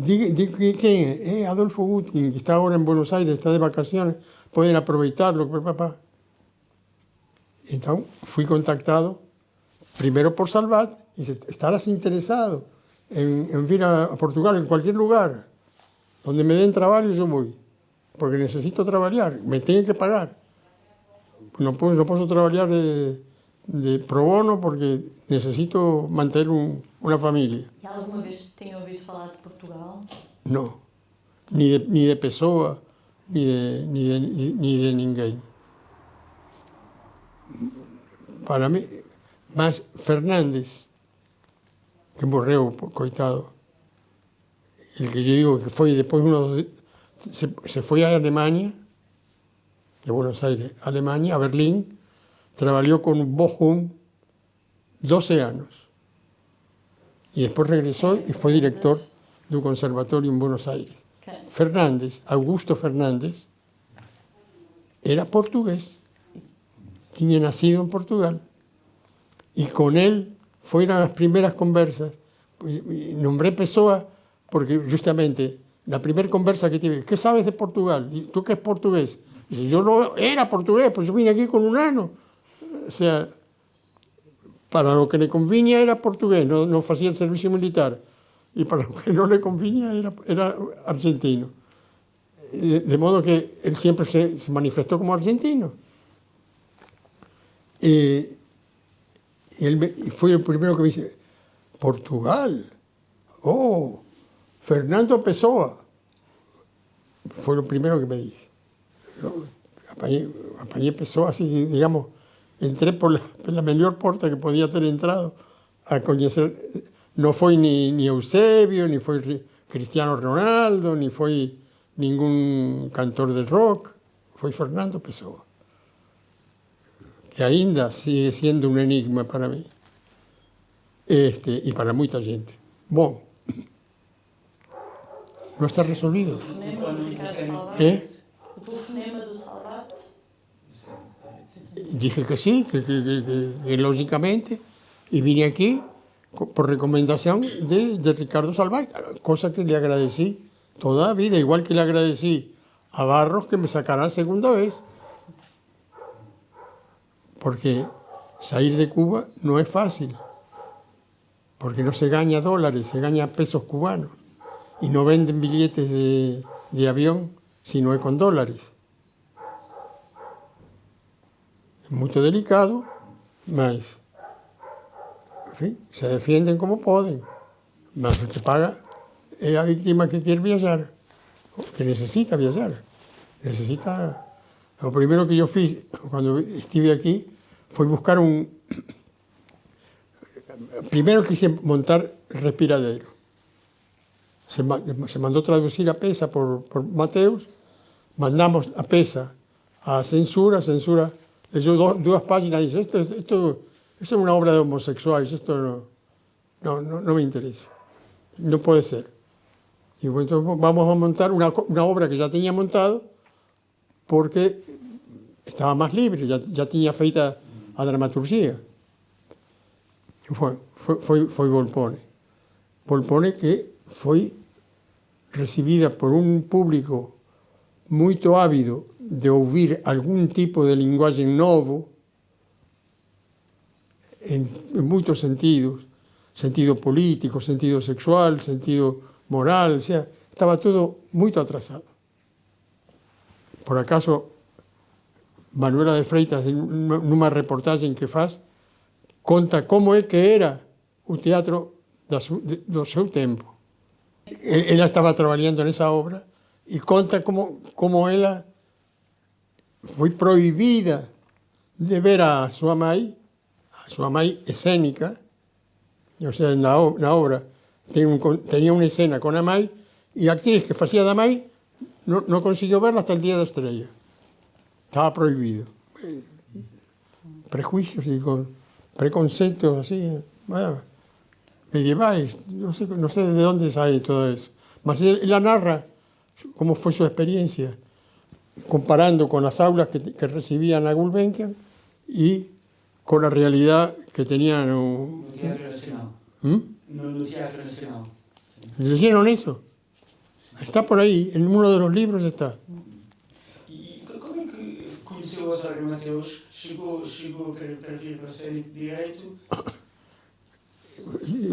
¿Quién es? Adolfo Gutkin, que está ahora en Buenos Aires, está de vacaciones, pueden aprovecharlo. Entonces fui contactado primero por Salvat y dice: ¿estarás interesado en vir a Portugal, en cualquier lugar? Donde me den trabajo yo voy, porque necesito trabajar, me tienen que pagar. No puedo trabajar de pro bono porque necesito mantener una familia. E alguma vez tenho ouvido falar de Portugal? No, ni de Pessoa, ni de ninguém. Para mí, más Fernández, que morreu, coitado, el que yo digo que fue después se fue a Alemania, de Buenos Aires a Alemania, a Berlín, trabajó con Bochum 12 años y después regresó y fue director de un conservatorio en Buenos Aires. Fernández, Augusto Fernández, era portugués, tenía nacido en Portugal y con él fueron las primeras conversas. Nombré Pessoa porque justamente la primera conversa que tuve: ¿qué sabes de Portugal? ¿Tú qué es portugués? Dice: yo no era portugués, pues yo vine aquí con un ano. O sea, para lo que le convenía era portugués, no hacía el servicio militar. Y para lo que no le convenía era argentino. De modo que él siempre se manifestó como argentino. Y él fue el primero que me dice: Portugal, oh, Fernando Pessoa. Fue lo primero que me dice. Yo apañé Pessoa así, digamos, entré por la mejor puerta que podía haber entrado a conocer. No fue ni Eusebio, ni fue Cristiano Ronaldo, ni fue ningún cantor de rock, fue Fernando Pessoa, que ainda sigue siendo un enigma para mí y para mucha gente. Bueno, no está resolvido. O telefonema do Salvat? Dije que sí, que lógicamente, y vine aquí por recomendación de Ricardo Salvat, cosa que le agradecí toda la vida, igual que le agradecí a Barros que me sacara segunda vez, porque salir de Cuba no es fácil, porque no se gana dólares, se gana pesos cubanos, y no venden billetes de avión si no es con dólares. Es muy delicado, mas en fin, se defienden como pueden. Mas el que paga es la víctima que quiere viajar, que necesita viajar, necesita Lo primero que yo fiz cuando estuve aquí fue buscar primero quise montar respiradero. Se mandó traducir a Pesa por Mateus, mandamos a Pesa a Censura leyó dos páginas y dice, esto es una obra de homosexuales, esto no me interesa, no puede ser. Y bueno, entonces vamos a montar una obra que ya tenía montado porque estaba más libre, ya tenía feita a dramaturgia. Foi Volpone. Volpone que foi recibida por un público muito ávido de ouvir algún tipo de linguaxe novo en moitos sentidos, sentido político, sentido sexual, sentido moral, o sea, estaba todo moito atrasado. Por acaso, Manuela de Freitas, nunha reportaxe que faz, conta como é que era o teatro do seu tempo. Ela estaba traballando nesa obra e conta como ela foi prohibida de ver a súa mãe escénica, o sea, na obra tenía unha escena con a mãe e a actriz que facía da mãe non consiguió verla hasta el día da estrella. Estaba prohibido. Prejuicios y preconceptos así, medievales, no sé de dónde sale todo eso. Mas ella narra cómo fue su experiencia, comparando con las aulas que recibían a Gulbenkian y con la realidad que tenían. No Teatro Nacional. No Teatro Nacional. ¿Leyeron eso? Está por ahí, en uno de los libros está. E como é que conheceu o Osório Mateus? Chegou para vir para o Cénico de Direito?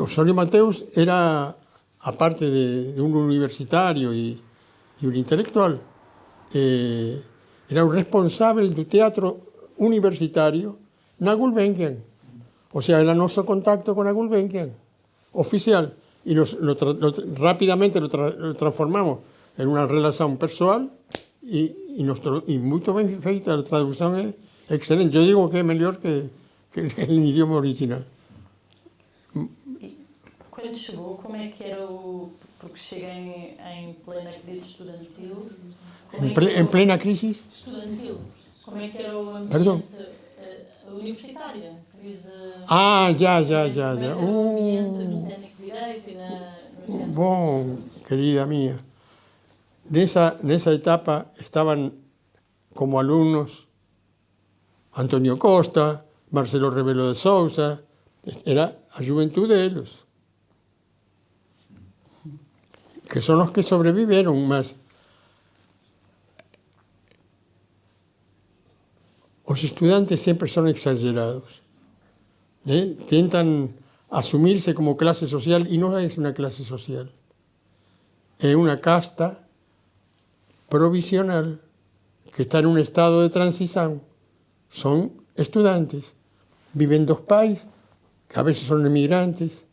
Osório Mateus era, aparte de un universitario y un intelectual, era un responsable do teatro universitario na Gulbenkian. O sea, era nuestro contacto con la Gulbenkian, oficial. Y rápidamente lo transformamos en una relación personal y muy bien feita, la traducción es excelente. Yo digo que es mejor que el idioma original. Quando chegou, como é que era porque chega em plena crise estudantil. ¿En plena crisis? Estudantil. Como é que era o ambiente? Perdón. Universitária. Crise. Ya. O ambiente no Cénico de Direito e no Bom, querida mía, nesa etapa estaban como alumnos Antonio Costa, Marcelo Rebelo de Sousa, era a juventud de ellos, que son los que sobrevivieron más. Los estudiantes siempre son exagerados, intentan asumirse como clase social y no es una clase social, es una casta provisional que está en un estado de transición. Son estudiantes, viven dos países, que a veces son emigrantes,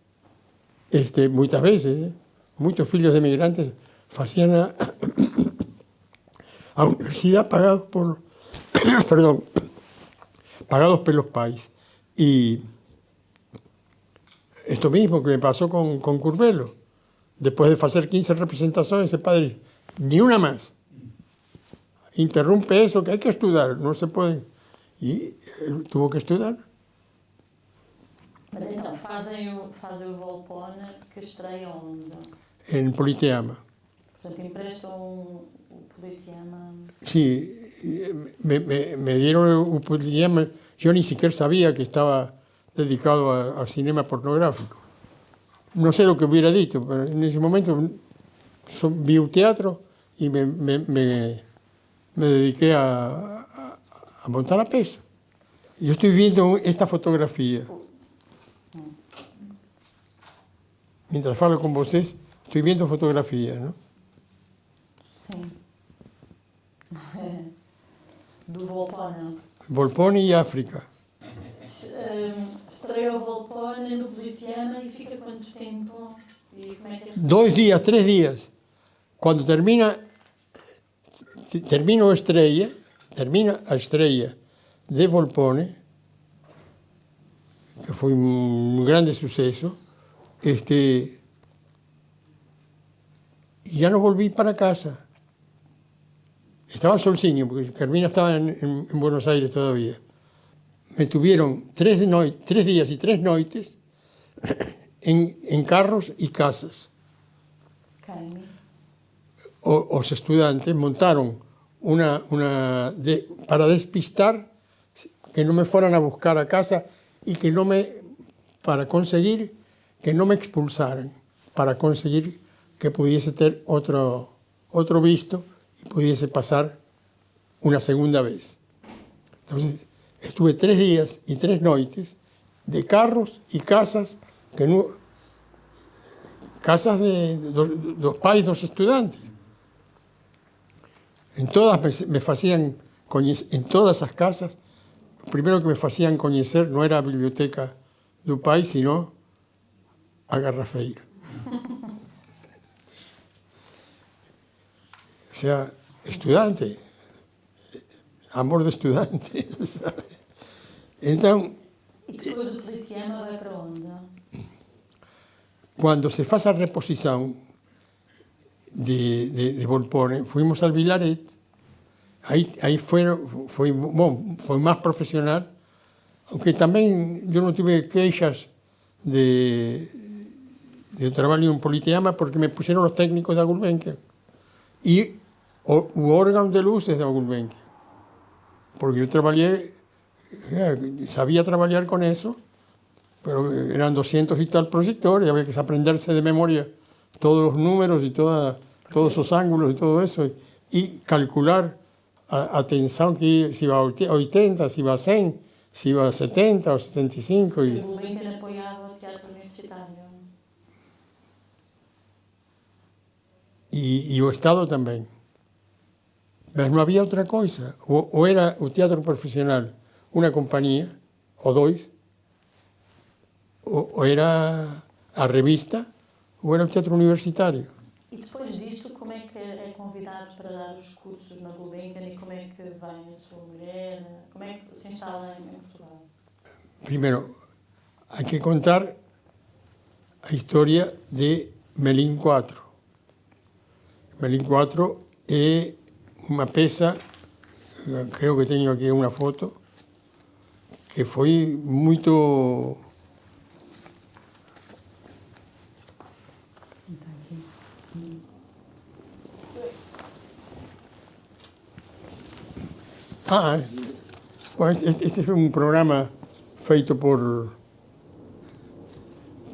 muchas veces, muchos hijos de emigrantes hacían a universidad pagados por pagados por los países. Y esto mismo que me pasó con Curbelo, después de hacer 15 representaciones, ese padre, ni una más. Interrumpe eso, que hay que estudiar, no se puede. Y tuvo que estudiar. Mas então, fazem o Volpone que estreia onde? En Politeama. Portanto, emprestam o Politeama. Sí, me dieron el Politeama. Yo ni siquiera sabía que estaba dedicado al cinema pornográfico. No sé lo que hubiera dicho, pero en ese momento vi un teatro y me dediqué a montar la pieza. Yo estoy viendo esta fotografía. Mientras hablo con ustedes, estoy viendo fotografías, ¿no? Sim. Do Volpone. Volpone y África. Estreia o Volpone no Politeama e fica quanto tempo? E como é que é? 2 días, 3 días. Cuando termino Estrella, termina a estreia de Volpone, que foi un grande suceso, y ya no volví para casa. Estaba solcinho, porque Carmina estaba en Buenos Aires todavía. Me tuvieron 3 días y 3 noites en carros y casas. Quem? Os estudantes montaron para despistar que no me fueran a buscar a casa y para conseguir que no me expulsaran, para conseguir que pudiese tener otro visto y pudiese pasar una segunda vez. Entonces, estuve 3 días y 3 noites de carros y casas, casas de los pais dos estudantes. En todas me facían coñecer, en todas esas casas, lo primero que me facían coñecer no era a biblioteca do pai, sino a Garrafeira. O sea, estudante, amor de estudante, sabe? Então, E depois do Politeama vai para onde? cuando se faz a reposición de Volpone, fuimos al Vilaret, ahí fue más profesional, aunque también yo no tuve queixas de trabajo en Politeama porque me pusieron los técnicos de Gulbenkian y o órgano de luces de Gulbenkian, porque yo sabía trabajar con eso, pero eran 200 y tal proyectores, y había que aprenderse de memoria todos los números y todos esos ángulos y todo eso, y calcular a tensión que si iba a 80, si iba a 100, si iba a 70 o 75. O Gulbenkian apoiava o teatro universitário. Y o Estado también. Pero no había otra cosa. O era o teatro profesional una compañía, o dois, o era a revista, ou era o teatro universitário. E depois disto, como é que é convidado para dar os cursos na Gulbenkian e como é que vem a sua mulher? Como é que se instala em Portugal? Primero, hay que contar a historia de Melín 4. Melín 4 é unha peza, creo que teño aquí unha foto, que foi moito... Bueno, este es un programa feito por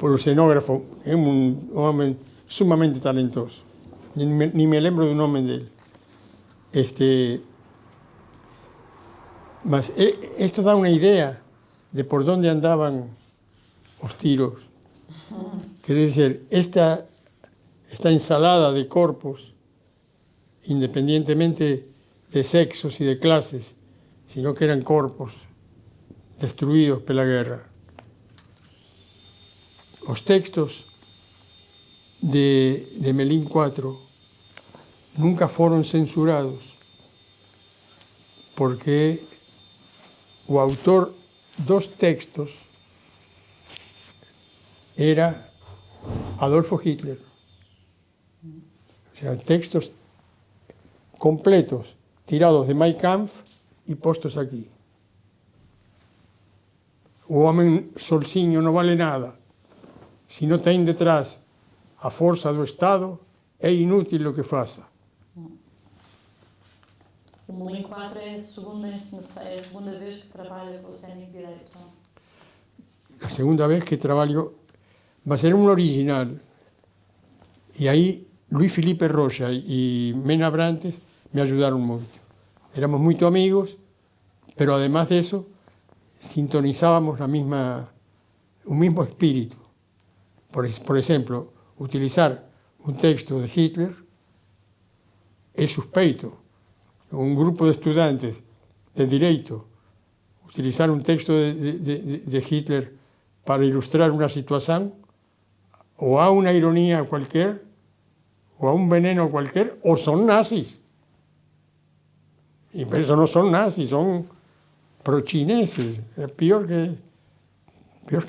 o escenógrafo, que é un homem sumamente talentoso. Ni me lembro do nome dele. Mas esto da una idea de por dónde andaban os tiros. Quiere decir, esta ensalada de corpos, independientemente de sexos y de clases, sino que eran corpos destruidos por la guerra. Los textos de Melín 4 nunca fueron censurados porque o autor dos textos era Adolfo Hitler. O sea, textos completos, tirados de Mein Kampf y postos aquí. O homem solcinho no vale nada. Si no ten detrás a forza do Estado, é inútil o que faça. O Melín 4 é a segunda vez que trabalha com o Cénico Direito. La segunda vez que trabalho, va a ser un original. Y ahí Luis Felipe Rocha y Mena Abrantes me ayudaron mucho. Éramos muy amigos, pero además de eso, sintonizábamos un mismo espíritu. Por ejemplo, utilizar un texto de Hitler es suspeito. Un grupo de estudiantes de Derecho, utilizar un texto de Hitler para ilustrar una situación, o a una ironía cualquier, o a un veneno cualquier, o son nazis. Y por eso no son nazis, son pro-chineses. Es peor que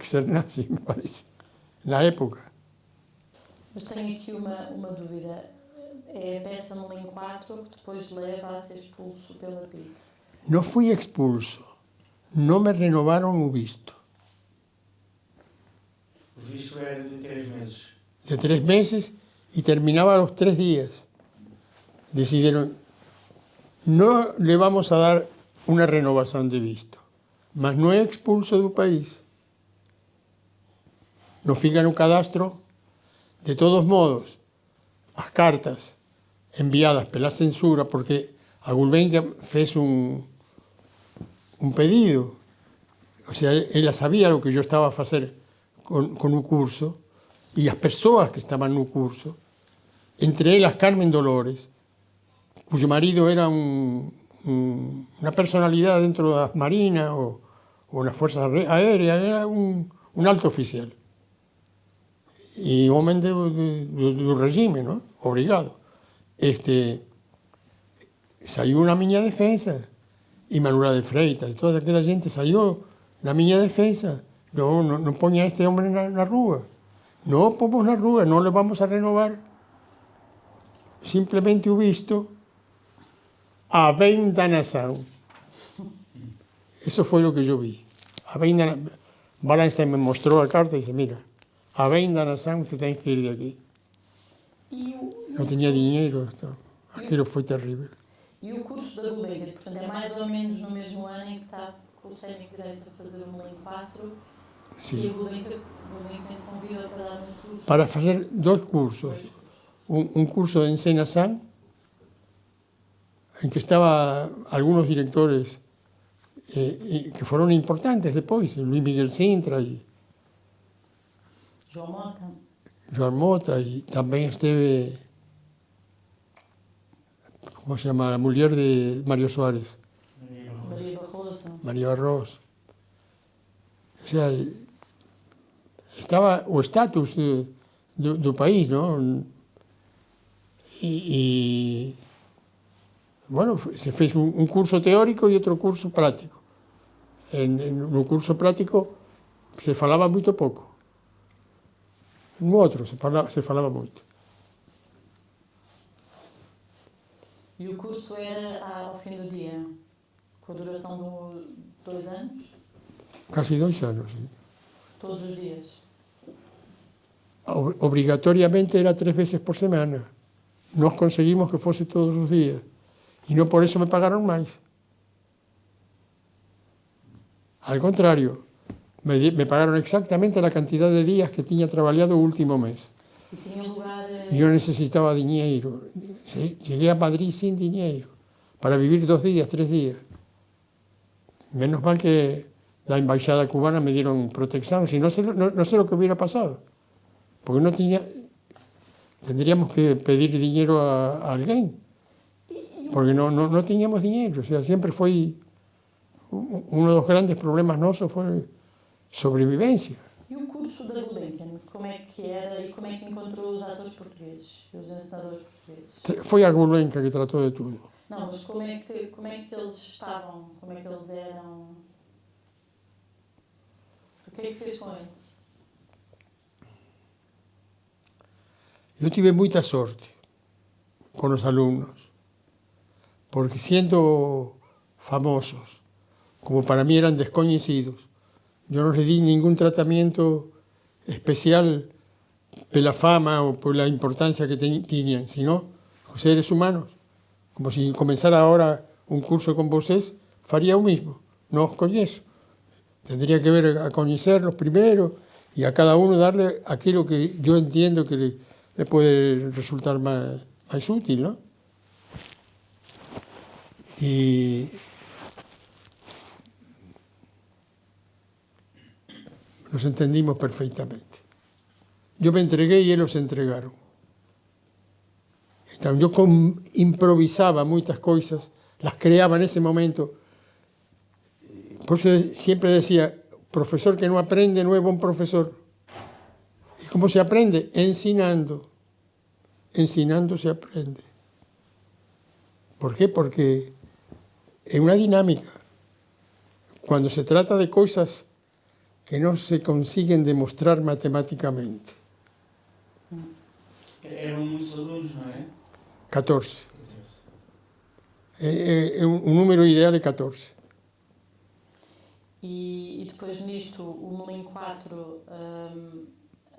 ser nazi, me parece, na época. Mas tenho aqui uma dúvida. É a peça Melim 4 que depois leva a ser expulso pela PIDE. No fui expulso, no me renovaron o visto. O visto era de 3 meses. De 3 meses y terminaba a los 3 días. Decidieron, no le vamos a dar una renovación de visto, mas no é expulso do país. No fica no cadastro. De todos modos, as cartas enviadas pela censura, porque a Gulbenkian fez un pedido, o sea, ela sabía lo que yo estaba a facer con o curso, e as persoas que estaban no curso, entre elas Carmen Dolores, cuyo marido era una personalidad dentro das Marinas o nas Fuerzas Aéreas, era un alto oficial. E homem do regime, ¿no? Obrigado. Saiu na miña defensa, e Manuela de Freitas, toda aquela gente saiu na miña defensa. No poña a este hombre na rúa. No pomos na rúa, non le vamos a renovar. Simplemente o visto a venda nação. Eso foi o que yo vi. A venda, Wallenstein me mostrou a carta e disse, mira, a venda nação, te tens que ir de aquí. Non tenía dinheiro, aquilo foi terrível. E o curso da Gulbenkian, portanto, é mais ou menos no mesmo ano em que está com o Cénico Direito a fazer o Melim 4, Sí. e a Gulbenkian convida para dar um curso. Para fazer 2 cursos. Un curso de enseñanza, en que estaban algunos directores que fueron importantes después, Luis Miguel Sintra y Joan Mota, y también esteve, ¿cómo se llama? La mujer de Mario Suárez. María Barroso. O sea, estaba o estatus do país, ¿no? Y bueno, se fez un curso teórico y otro curso práctico. En un curso práctico se falaba muito pouco. No outro se falaba muito. E o curso era ao fim do dia, com a duração de 2 anos? Casi 2 anos, sí. Todos os dias? Obrigatoriamente era 3 veces por semana. Nós conseguimos que fosse todos os días. Y no por eso me pagaron más. Al contrario, me pagaron exactamente la cantidad de días que tenía trabajado el último mes. ¿Y tenía lugar? Yo necesitaba dinero. ¿Sí? Llegué a Madrid sin dinero para vivir 2 días, 3 días. Menos mal que la embajada cubana me dieron protección, si no sé lo que hubiera pasado. Porque no tenía, tendríamos que pedir dinero a alguien. Porque no teníamos dinero, o sea, siempre fue uno de los grandes problemas nuestros fue sobrevivencia. E o curso da Gulbenkian, como é que era e como é que encontrou os atores portugueses, os ensinadores portugueses? Foi a Gulbenkian que tratou de tudo. Não, mas como é que eles estavam, como é que eles eram? O que é que fez com eles? Eu tive muita sorte com os alunos. Porque siendo famosos, como para mí eran desconocidos, yo no les di ningún tratamiento especial por la fama o por la importancia que tenían, sino seres humanos. Como si comenzara ahora un curso con vosotros, faría lo mismo, no os conozco. Tendría que ver a conocerlos primero y a cada uno darle aquello que yo entiendo que le puede resultar más útil, ¿no? Y nos entendimos perfectamente. Yo me entregué y ellos se entregaron. Entonces, yo improvisaba muchas cosas, las creaba en ese momento. Por eso siempre decía, profesor que no aprende no es buen profesor. ¿Y cómo se aprende? Ensinando. Ensinando se aprende. ¿Por qué? Porque es una dinámica. Cuando se trata de cosas que no se consiguen demostrar matemáticamente. Eram muitos alunos, não é? 14. Um número ideal é 14. E depois nisto, o Melim 4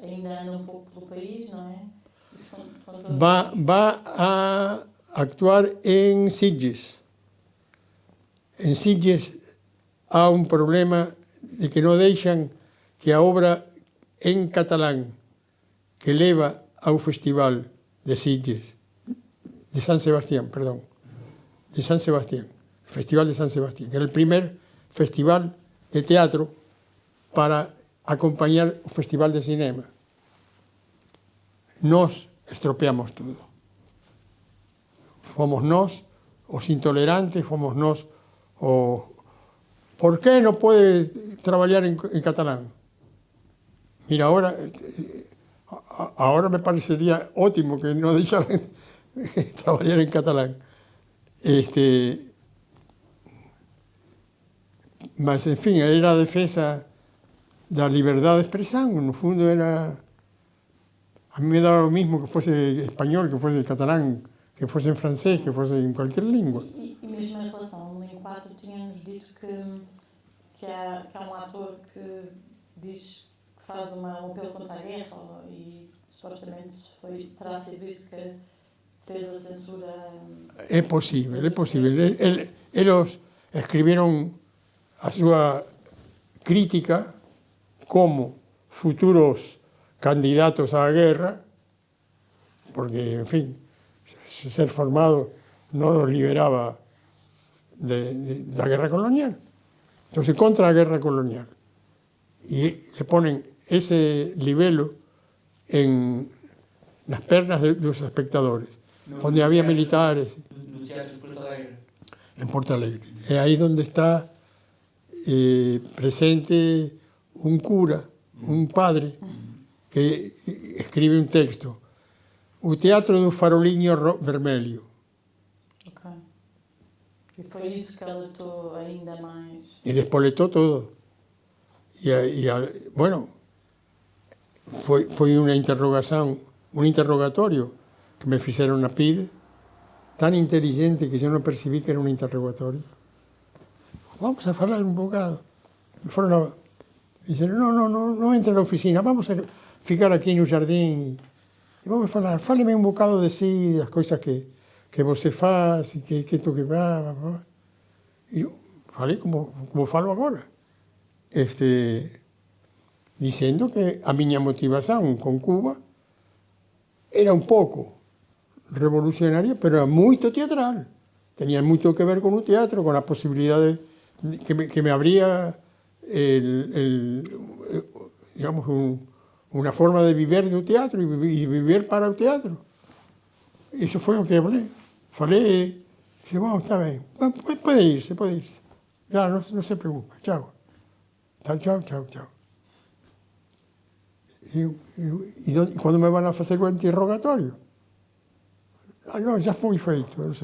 ainda anda um pouco pelo país, não é? Isso quando... Va a actuar en Sitges. En Sitges há un problema de que non deixan que a obra en catalán que leva ao festival de Sitges, de San Sebastián, perdón, de San Sebastián, el Festival de San Sebastián, que era el primer festival de teatro para acompañar o Festival de Cinema. Nos estropeamos todo. Fomos nós os intolerantes, fomos nós o... ¿Por qué no puede trabalhar en catalán? Mira, ahora me parecería ótimo que no deixaran trabalhar en catalán. Mas, en fin, era a defensa da liberdade de expresión. No fundo era... A mí me daba lo mismo que fuese español, que fuese catalán, que fuese en francés, que fuese en cualquier lengua. E mesmo em relação ao Melim 4, tínhamos dito que há um ator que diz que faz um apelo contra a guerra e supostamente terá sido isso que fez a censura. É possível. Eles escribieron a súa crítica como futuros candidatos á guerra, porque, en fin, ser formado non nos liberaba da guerra colonial. Entonces, contra a guerra colonial. Y le ponen ese libelo en las pernas de los espectadores, donde había militares. No Teatro de Porto Alegre. En Porto Alegre. Es ahí donde está presente un cura, un padre, que escribe un texto. O Teatro do Faroliño Vermelho. Ok. E foi isso que alertou ainda mais. Y despoletou todo. Bueno, foi unha interrogación, un interrogatorio que me fixeron na PIDE, tan inteligente que yo non percibí que era un interrogatorio. Vamos a falar un bocado. Me foron a... Dixeron, non entre na oficina, vamos a ficar aquí no jardín e vamos a falar, fáleme un bocado de sí, das coisas que você faz, e que isto que va. E eu falei como falo agora. Dicendo que a miña motivación con Cuba era un pouco revolucionaria, pero era moito teatral. Tenía moito que ver con o teatro, con a posibilidade que me abría digamos, una forma de vivir do teatro e vivir para o teatro. Eso foi o que hablé. Falei, disse, bueno, está ben, puede irse. Ya, no se preocupe, chao. Chao. E quando me van a facer o interrogatorio? No, já foi feito, não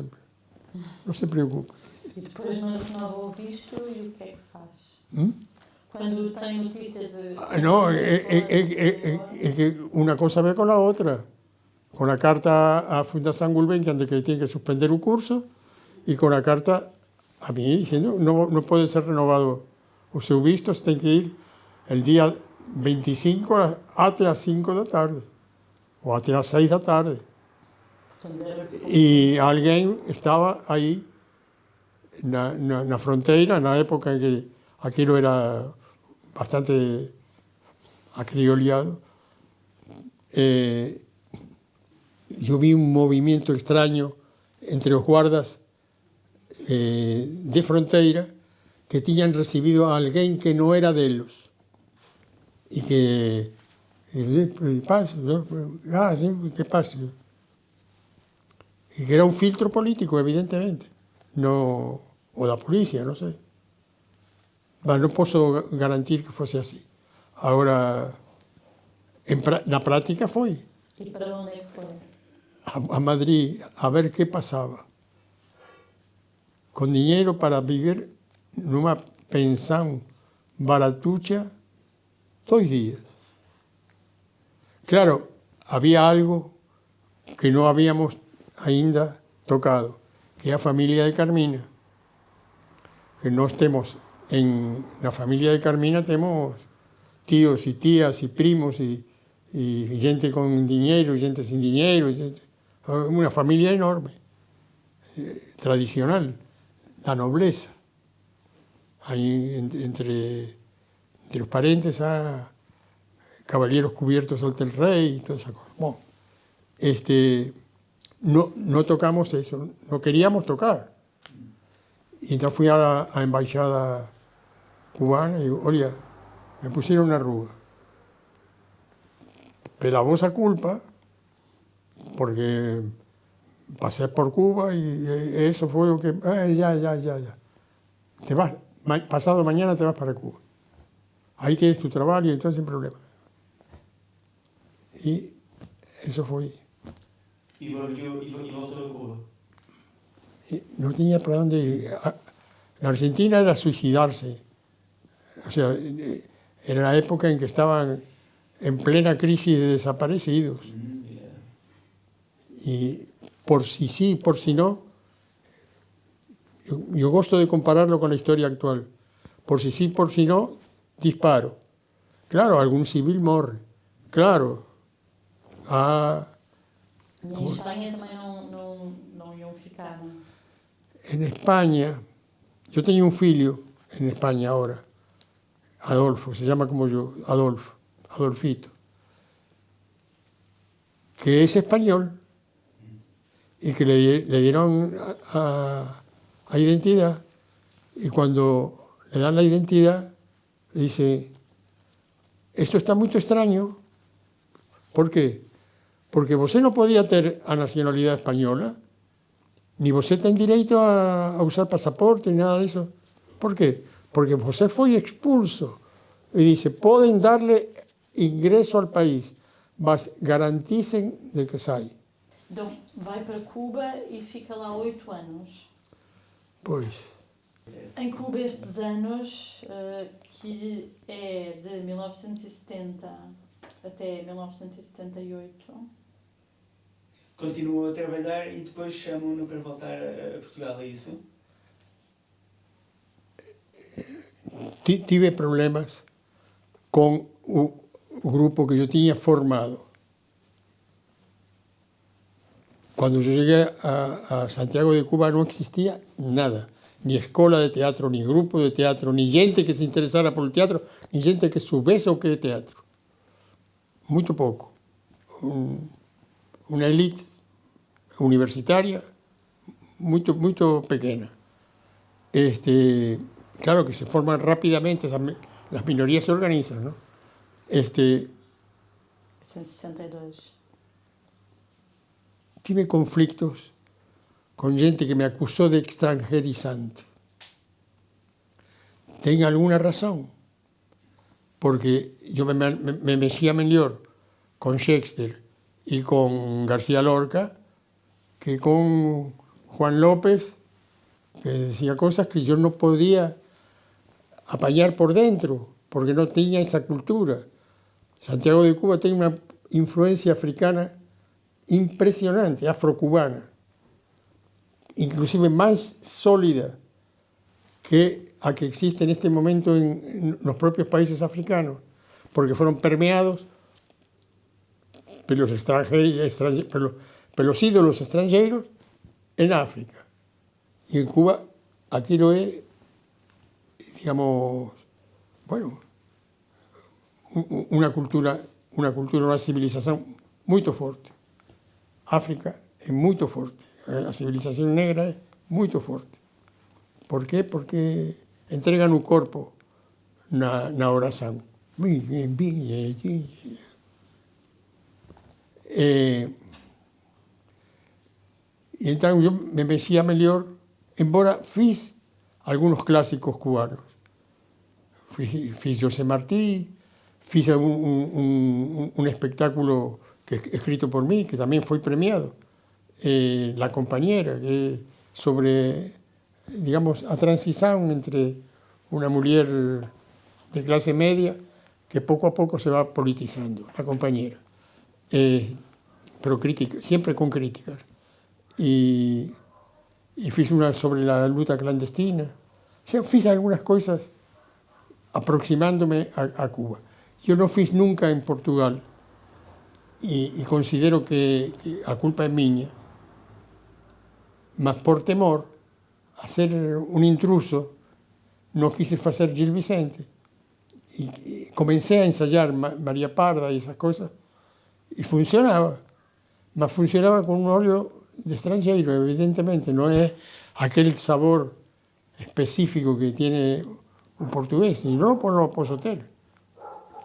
se preocupe. E depois não renova o visto e o que é que faz? Quando tem notícia de... No, es que una cosa ve con la otra. Con la carta a Fundación Gulbenkian de que tiene que suspender un curso y con la carta a mí diciendo no puede ser renovado o seu visto, se ten que ir el día 25 até as 5 da tarde ou até as 6 da tarde. E alguén estaba aí na fronteira, na época en que aquilo era bastante acriolado. Yo vi un movimiento extraño entre os guardas de fronteira que tiñan recibido a alguén que non era delos e que pasa, que pasa, e que era un filtro político, evidentemente, no, o da policía, non sei. Mas non posso garantir que fose así. Agora, na práctica foi. E para onde é que foi? A Madrid, a ver que pasaba. con dinheiro para viver numa pensão baratucha 2 dias. Claro, había algo que no habíamos ainda tocado, que é a familia de Carmina. Que nós temos, na familia de Carmina temos tíos e tías e primos e gente con dinheiro, gente sin dinheiro, unha familia enorme, tradicional, da nobleza. Aí entre os parentes há caballeros cubiertos ante el rey y toda esa cosa. Bueno, no tocamos eso, no queríamos tocar. Y entonces fui a la embajada cubana y digo, oye, me pusieron una arruga. Pero la voz a culpa, porque pasé por Cuba y eso fue lo que... ya. Te vas, pasado mañana te vas para Cuba. Ahí tienes tu trabajo y entonces sin problema. Y eso fue. Y volvió a Cuba. Y no tenía para dónde ir. La Argentina era suicidarse. O sea, era la época en que estaban en plena crisis de desaparecidos. Y por si sí, por si no, yo gosto de compararlo con la historia actual. Por si sí, por si no, disparo. Claro, algún civil morre. Claro. E em Espanha também não iam ficar, não? En España, yo tenía un filho en España ahora, Adolfo, se llama como yo, Adolfito, que es español y que le dieron a identidad, y cuando le dan la identidad le dice, esto está muy extraño. ¿Por qué? Porque você non podía ter a nacionalidade española, ni você ten direito a usar pasaporte, ni nada disso. Por qué? Porque você foi expulso. E dice, poden darle ingreso al país, mas garanticen de que sai. Então, vai para Cuba e fica lá 8 anos. Pois. Em Cuba estes anos, que é de 1970 até 1978... Continuou a trabalhar e depois chamam-no para voltar a Portugal, é isso? Tive problemas con o grupo que yo tinha formado. Cuando yo llegué a Santiago de Cuba no existía nada, ni escola de teatro, ni grupo de teatro, ni gente que se interesara por el teatro, ni gente que supiese o que é teatro. Muito pouco. Una élite universitaria muy pequeña. Claro que se forman rápidamente, las minorías se organizan, ¿no? 62. Tive conflictos con gente que me acusó de extranjerizante. ¿Ten alguna razón? Porque yo me mexía mejor con Shakespeare y con García Lorca que con Juan López, que decía cosas que yo no podía apañar por dentro, porque no tenía esa cultura. Santiago de Cuba tiene una influencia africana impresionante, afrocubana, inclusive más sólida que a que existe en este momento en los propios países africanos, porque fueron permeados por los ídolos extranjeros en África. Y en Cuba, aquí lo es, digamos, bueno, una cultura, una civilización muy fuerte. África es muy fuerte, la civilización negra es muy fuerte. ¿Por qué? Porque entregan un cuerpo na oración. Y entonces yo me mexía mejor, embora fiz algunos clásicos cubanos. Fiz José Martí, fiz un espectáculo escrito por mí, que también fue premiado, La compañera, sobre digamos, a transición entre una mujer de clase media que poco a poco se va politizando, la compañera. Pero crítica, siempre con críticas. Y fiz una sobre la lucha clandestina. O sea, fiz algunas cosas aproximándome a Cuba. Yo no fiz nunca en Portugal y considero que a culpa es miña, mas por temor a ser un intruso no quise facer Gil Vicente y comencé a ensayar María Parda y esas cosas y funcionaba, mas funcionaba con un óleo de extranjero, evidentemente, no es aquel sabor específico que tiene un portugués, y no lo puedo tener.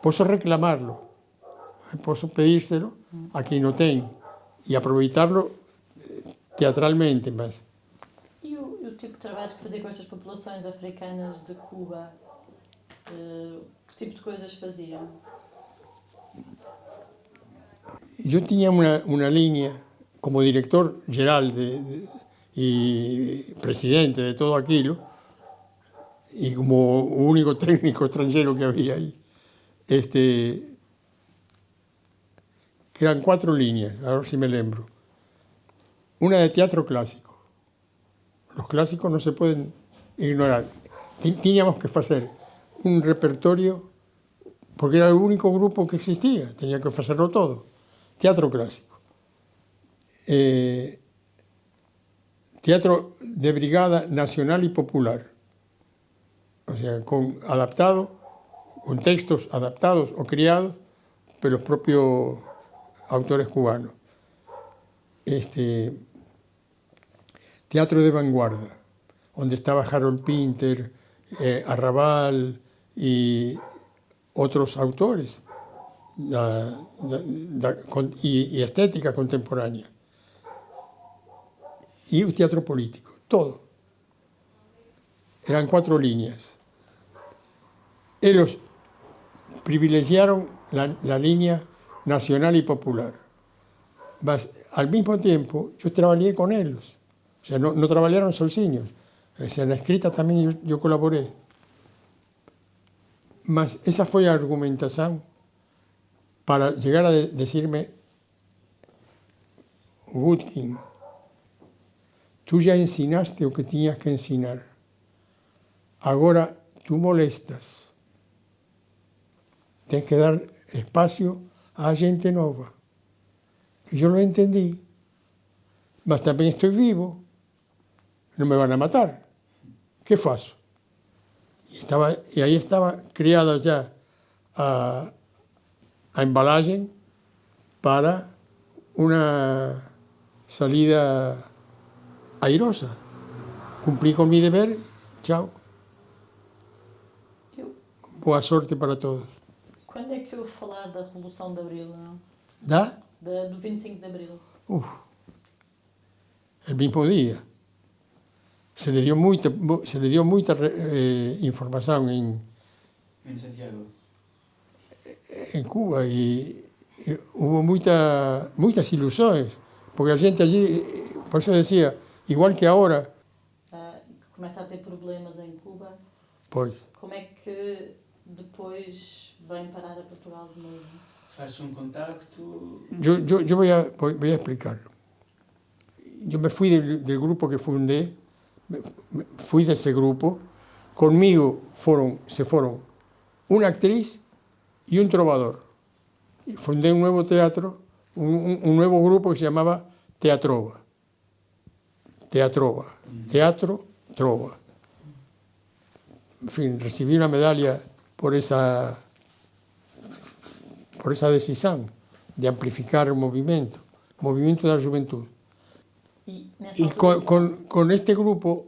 Puedo reclamarlo, puedo pedírselo a quien no tenga y aproveitarlo teatralmente, mas E o tipo de trabalhos que fazia com estas populações africanas de Cuba, que tipo de coisas faziam? yo tenía una línea como director general y presidente de todo aquello, y como único técnico extranjero que había ahí, que eran 4 líneas, a ver si me lembro. Una de teatro clásico. Los clásicos no se pueden ignorar. Teníamos que hacer un repertorio, porque era el único grupo que existía, tenía que hacerlo todo. Teatro clásico. Teatro de brigada nacional y popular. O sea, con textos adaptados o criados por los propios autores cubanos. Teatro de vanguardia, donde estaba Harold Pinter, Arrabal y otros autores, y estética contemporánea. Y un teatro político, todo. Eran 4 líneas. Ellos privilegiaron la línea nacional y popular. Mas, al mismo tiempo, yo trabajé con ellos. O sea, no trabajaron sozinhos. O sea, en la escrita también yo colaboré. Mas esa fue la argumentación para llegar a decirme: Gutkin, tú ya ensinaste o que tenías que ensinar. Ahora tú molestas. Tienes que dar espacio a gente nova. Que yo lo entendí, mas también estoy vivo. No me van a matar. ¿Qué faço? Y ahí estaba creada ya a embalaje para una salida airosa. Cumplí con mi deber, chao. Boa sorte para todos. Quando é que ouve falar da Revolução de Abril? Não? Do 25 de Abril? El mismo día. Se le dio mucha información En Santiago. en Cuba y hubo muchas ilusiones, porque la gente allí, por eso decía, igual que ahora, Começa a ter problemas em Cuba. pues, Como é que depois vem parar a Portugal de novo? Faz un contacto. yo voy a explicarlo. Yo me fui del grupo que fundé, fui de ese grupo. Conmigo se fueron una actriz y un trovador. Y fundé un nuevo teatro, un nuevo grupo que se llamaba Teatrova. Teatro, trova. En fin, recibí una medalla por esa decisión de amplificar el movimiento de la juventud. Y con este grupo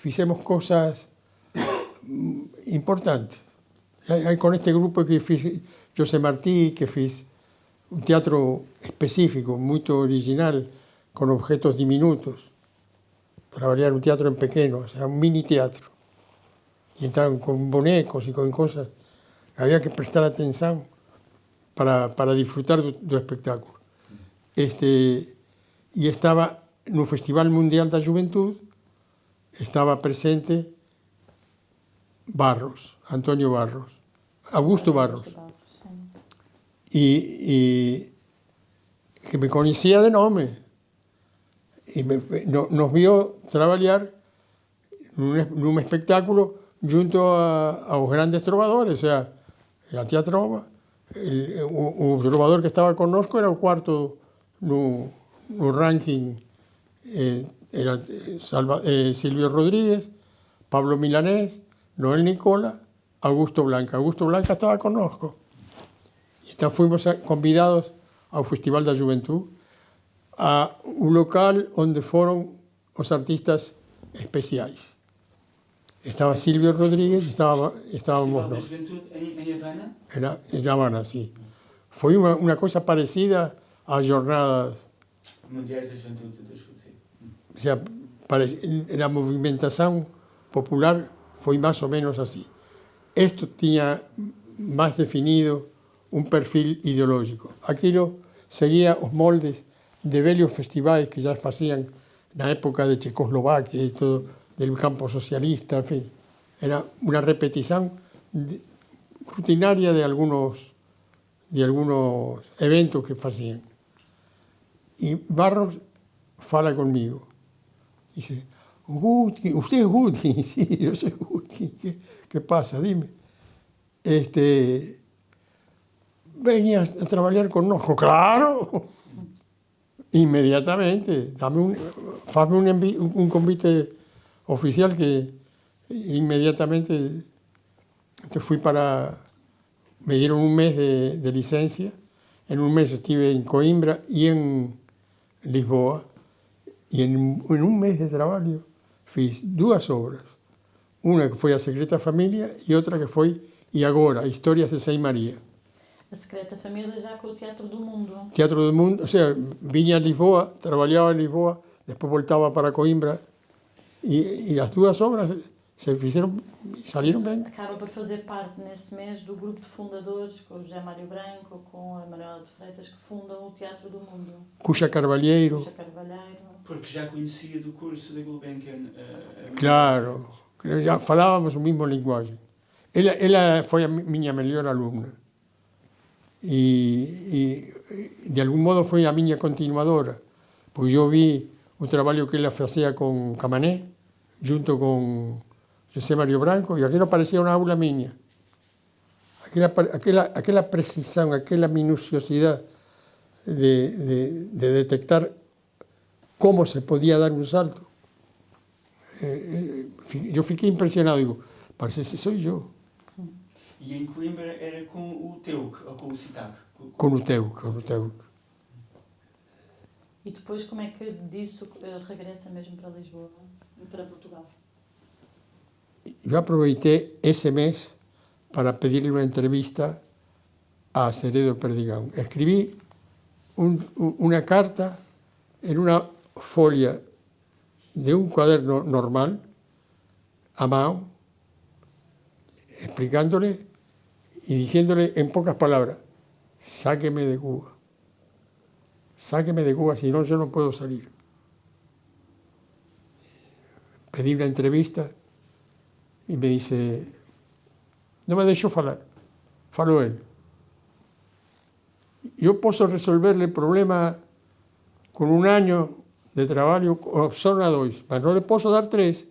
hicimos cosas importantes. Con este grupo que fiz José Martí, que fiz un teatro específico, muy original, con objetos diminutos. Trabajar un teatro en pequeño, o sea, un mini teatro. Y entraron con bonecos y con cosas. Había que prestar atención para disfrutar del espectáculo. Y estaba en un Festival Mundial de la Juventud, estaba presente Barros, Antonio Barros, Augusto Barros, Sim. y que me conocía de nombre, y nos vio trabajar en un espectáculo junto a los grandes trovadores, o sea, la tía Trova, el trovador que estaba connosco era el cuarto no ranking, era Silvio Rodríguez, Pablo Milanés, Noel Nicola, Augusto Blanca. Augusto Blanca estaba connosco. Y entonces fuimos convidados ao Festival da Juventud, a un local onde foron os artistas especiais. Estaba Silvio Rodríguez e estábamos Festival da nós. Juventude em Havana? Era en Havana, sí. Foi unha cosa parecida ás jornadas, Mundiais da Juventude de Escocia. o sea, a movimentación popular foi máis ou menos así. Isto tiña máis definido un perfil ideológico. Aquilo seguía os moldes de velhos festivais que já facían na época de Checoslovaquia e todo, del campo socialista, en fin. Era unha repetición rutinaria de algunos eventos que facían. Y Barros fala conmigo. Dice, Guti, ¿usted es Guti? Sí, yo soy Guti. ¿Qué pasa? Dime. Venía a trabajar con nosotros. ¡Claro! Inmediatamente. Hazme un convite oficial que inmediatamente te fui para... Me dieron un mes de licencia. En un mes estuve en Coimbra y en Lisboa. Y en un mes de trabajo fiz duas obras. Una que foi a Secreta Família e outra que foi E Agora, Historias de Sei María. A Secreta Família já com o Teatro do Mundo. Teatro do Mundo, o sea, viña a Lisboa, traballaba en Lisboa, despois voltaba para Coimbra e as duas obras se fixeron, salieron ben. Acaba por fazer parte nesse mês do grupo de fundadores, com o José Mário Branco, com a Manuela de Freitas, que fundam o Teatro do Mundo. Cuxa Carvalheiro. Cuxa Carvalheiro. Porque já conhecia do curso da Gulbenkian. Claro, já falávamos o mesmo linguagem. Ela foi a minha melhor alumna. E de algum modo foi a minha continuadora, porque eu vi o trabalho que ela fazia com Camané, junto com José Mário Branco, e aquilo parecia uma aula minha. Aquela precisão, aquela minuciosidade de detectar como se podia dar um salto. Eu fiquei impressionado, digo, parece que sou eu. E em Coimbra era com o Teuk, ou com o Citac? Com o Teuk. E depois como é que disso regressa mesmo para Lisboa, para Portugal? Eu aproveitei esse mês para pedirle uma entrevista a Ceredo Perdigão. Escrevi uma carta em uma folha de um cuaderno normal, a mão, explicándole y diciéndole en pocas palabras, sáqueme de Cuba, si no yo no puedo salir. Pedí una entrevista y me dice, no me dejó falar, faló él. Yo puedo resolverle el problema con un año de trabajo, son a 2, pero no le puedo dar 3.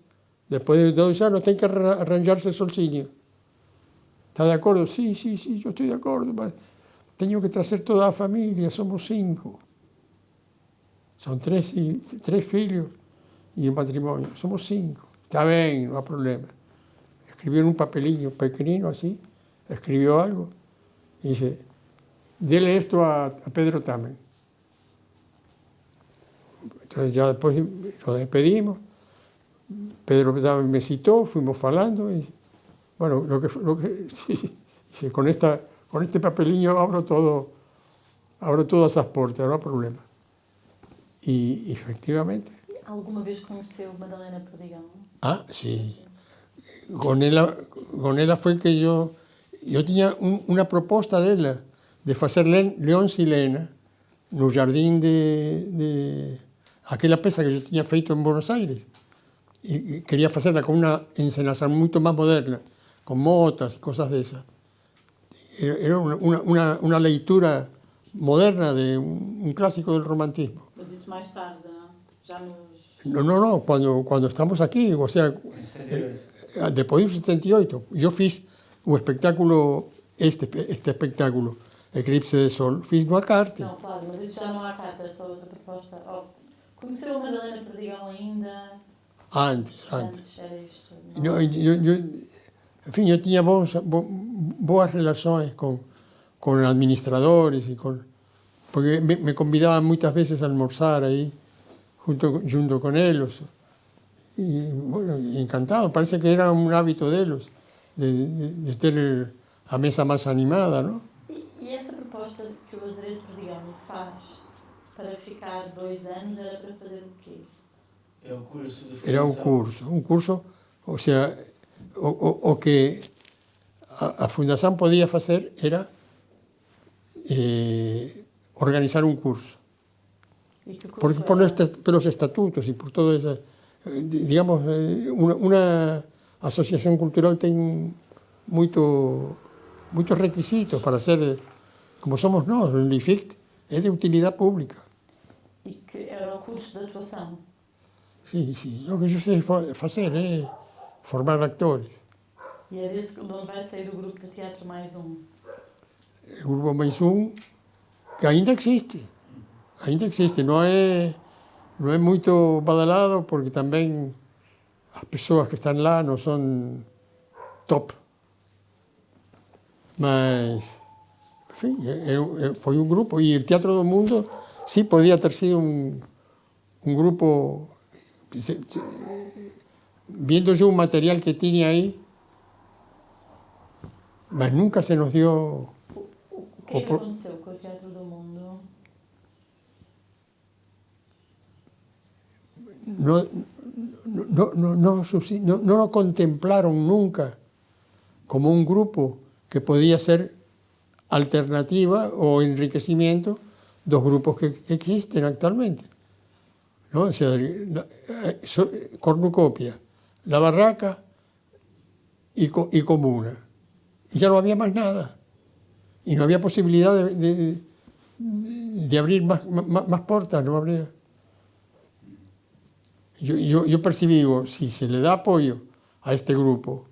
Después de 2 años tiene que arranjarse solcinho. ¿Está de acuerdo? Sí, yo estoy de acuerdo. Tengo que traer toda la familia, somos 5. Son 3 filhos y un matrimonio. Somos 5. Está bien, no hay problema. Escribió en un papelillo pequeñino así, escribió algo y dice, dele esto a Pedro Tamen. Entonces ya después lo despedimos. Pedro Tamen me citó, fuimos hablando y bueno, sí, con este papelillo abro todas esas puertas, no hay problema. Y efectivamente. ¿Alguna vez conheceu Madalena Perdigão? Ah, sí. Con ella fue que yo tenía una propuesta de ella, de hacer León Silena, en el jardín de aquella peça que yo tenía feito en Buenos Aires. e queria fazerla com uma encenação muito mais moderna, com motas e coisas dessas. Era uma leitura moderna de um clássico do romantismo. Mas isso mais tarde, não? Já nos... No, cuando estamos aquí, o sea, después del 78, yo fiz o espectáculo, este espectáculo, Eclipse de Sol, fiz no Acarte. Não, claro, mas isso já não há carta, é só outra proposta. Oh, conheceu a Madalena Perdigão ainda? Antes. Era isto. Não. Enfim, eu tinha boas relações com administradores, porque me convidaban muchas veces a almorzar ahí, junto con ellos. Y bueno, encantado, parece que era un hábito de ellos, de tener a mesa más animada, ¿no? E essa proposta que o Azeredo Perdigão faz para ficar 2 anos era para fazer o quê? É o curso de formação. Era un curso, o sea, o que a Fundación podía hacer era organizar un curso. E que curso Porque por los estatutos y por todo eso, digamos, una asociación cultural tiene muchos requisitos para ser, como somos nós, o LIFICT é de utilidade pública. E que era o curso de atuação? Sim. O que eu sei fazer é formar actores. E é disso de onde vai sair o grupo de teatro Mais Um? O grupo Mais Um, que ainda existe. Não é muito badalado, porque também as pessoas que estão lá não são top. Mas, enfim, foi um grupo. E o Teatro do Mundo, sim, podia ter sido um grupo. Viendo yo un material que tinha aí, mas nunca se nos deu. O que é que aconteceu com o Teatro do Mundo? No lo contemplaron nunca como un grupo que podía ser alternativa o enriquecimiento dos grupos que existen actualmente, ¿no? O sea, Cornucopia, La Barraca y Comuna. Y ya no había más nada. Y no había posibilidad de abrir más puertas, no habría. Yo percibí, si se le da apoyo a este grupo,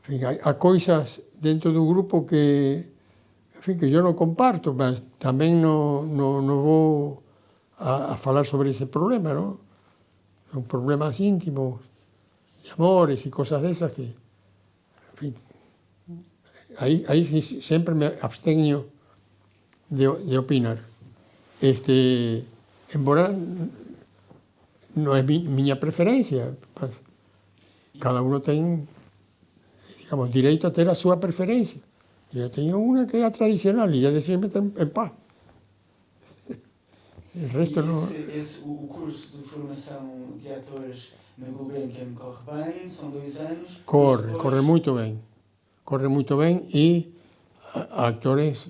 hay cosas dentro do grupo que yo no comparto, mas tamén no vou a falar sobre ese problema, ¿no? Son problemas íntimos, de amores y cosas de esas que, en fin, ahí siempre me abstengo de opinar. Embora no es mi preferencia, cada uno tiene, digamos, derecho a ter a súa preferencia. Eu tenho uma que era tradicional e já deixei meter em paz. O resto não. O curso de formação de atores na Gulbenkian corre bem, são 2 anos. Corre muito bem. Corre muito bem e atores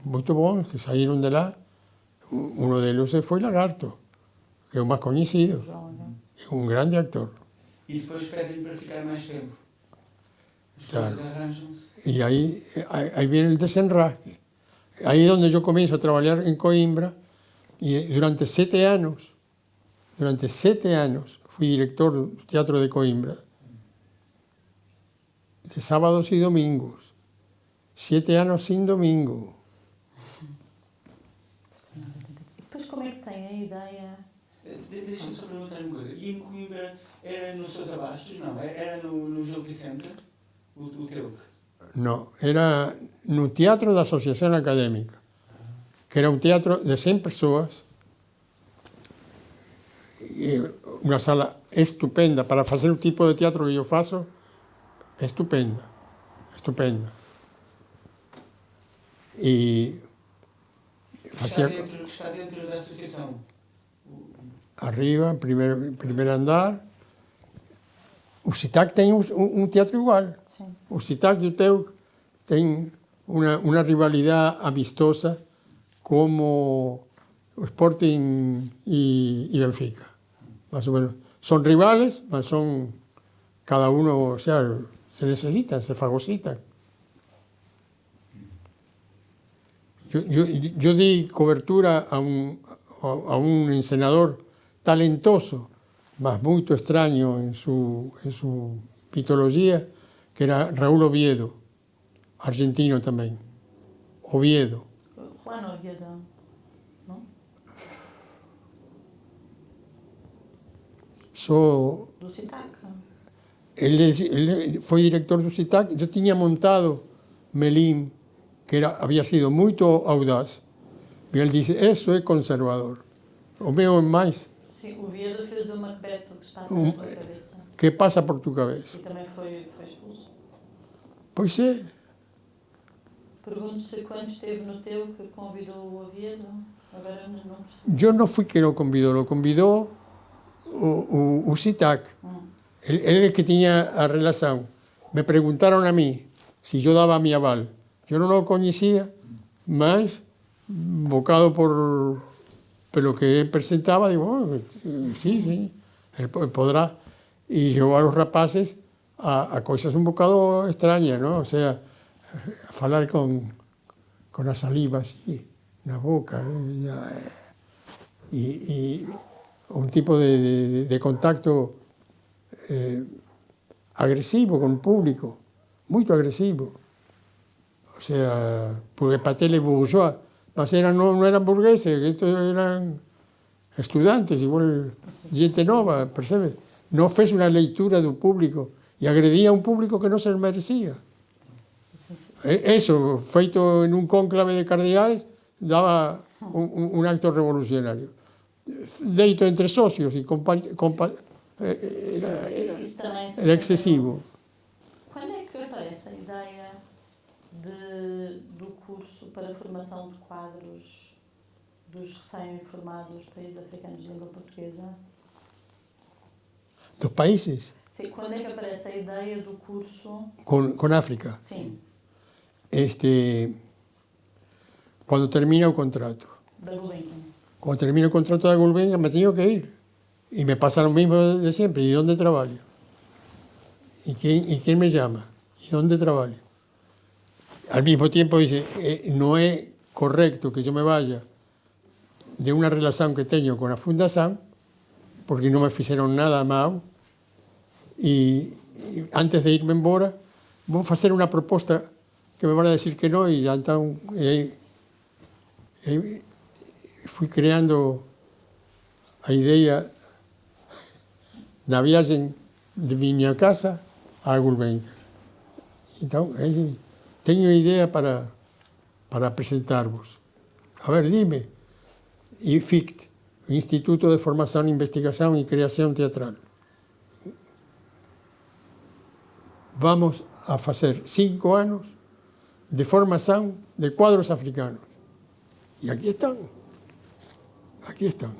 muito bons que saíram de lá. Um deles foi Lagarto, que é o mais conhecido. É um grande ator. E depois pedem para ficar mais tempo. As Claro. coisas arranjam-se. Y ahí viene el desenrasque. Ahí es donde yo comienzo a trabajar en Coimbra y durante 7 años fui director del Teatro de Coimbra, de sábados y domingos, 7 años sin domingo. E depois como é que tem a ideia? Deixa-me só perguntar uma coisa. E em Coimbra era no Sousa Bastos? Não, era no Gil Vicente? O teu? No, era no Teatro da Asociación Académica, que era un teatro de 100 personas, una sala estupenda para hacer el tipo de teatro que yo faço, estupenda. E Está dentro da associação? Arriba, primeiro andar. O CITAC tem um teatro igual. Sim. O CITAC e o teu têm uma rivalidade amistosa como o Sporting e Benfica. Mais ou menos. son rivales, mas son cada uno, o sea, se necesitan, se fagocitan. Yo di cobertura a un encenador talentoso, mas muy extraño en su mitología, que era Raúl Oviedo, argentino también. Oviedo. Juan Oviedo, não? Do CITAC. Él fue director do CITAC. Yo tenía montado Melim, que había sido muy audaz, y él dice, eso es conservador. O meu é mais, Sim, o Oviedo fez o Macbeth, o que se passa na tua cabeça. que pasa por tu cabeza. E também foi expulso. Pues é. Pergunto se quando esteve no teu que convidou o Oviedo, agora não percebi. Yo no fui que lo convidó o CITAC. Él es el que tenía a relación. Me preguntaron a mí si yo daba mi aval. Yo no lo conocía, mas, bocado por lo que él presentaba, digo, oh, sí, él podrá. Y llevó a los rapaces a cosas un bocado extrañas, ¿no? O sea, a hablar con la saliva así, en la boca, y un tipo de contacto agresivo con el público, muy agresivo. O sea, porque para tele bourgeois, mas no eran burgueses, estos eran estudiantes, igual gente nova, percebe? No fez una lectura del público y agredía a un público que no se lo merecía. Eso, feito en un cónclave de cardeais, daba un acto revolucionario. Deito entre socios y era excesivo. Quando é que aparece a ideia do curso para a formação de quadros dos recém-formados países africanos de língua portuguesa? Dos países. Sim, quando é que aparece a ideia do curso? Con África. Sim. Cuando termina el contrato. Da Gulbenkian. Cuando termina el contrato de Gulbenkian me tengo que ir. Y me pasa lo mismo de siempre. ¿Y dónde trabajo? ¿Y quién me llama? ¿Y dónde trabajo? Al mismo tiempo dice, no es correcto que yo me vaya de una relación que tengo con la fundación, porque no me hicieron nada mal. Y antes de irme embora, voy a hacer una propuesta que me van a decir que no, y ya entonces fui creando la idea na viagem de minha casa a Gulbenkian. Então, tenho ideia para apresentar-vos. A ver, dime. IFICT, Instituto de Formação, Investigação e Criação Teatral. Vamos a fazer 5 anos de formação de quadros africanos. E aqui estão. Aqui estão.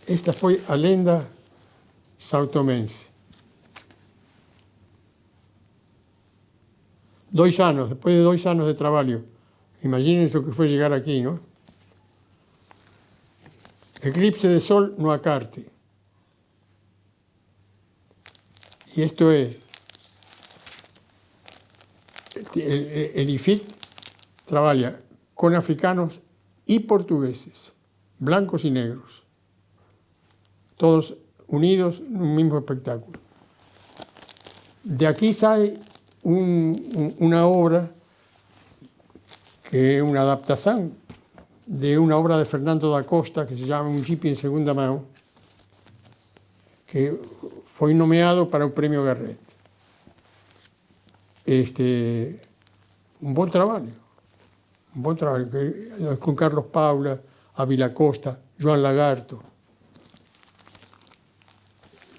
Esta foi a lenda sautomense. 2 anos, depois de 2 anos de trabalho, imagínense o que foi chegar aqui, não? Eclipse de sol no Acarte. Y esto es, el IFIC trabaja con africanos y portugueses, blancos y negros, todos unidos en un mismo espectáculo. De aquí sale una obra que es una adaptación de una obra de Fernando da Costa que se llama Un Chipi en segunda mano, que fue nomeado para el premio Garret. Un buen trabajo con Carlos Paula, Ávila Costa, Joan Lagarto,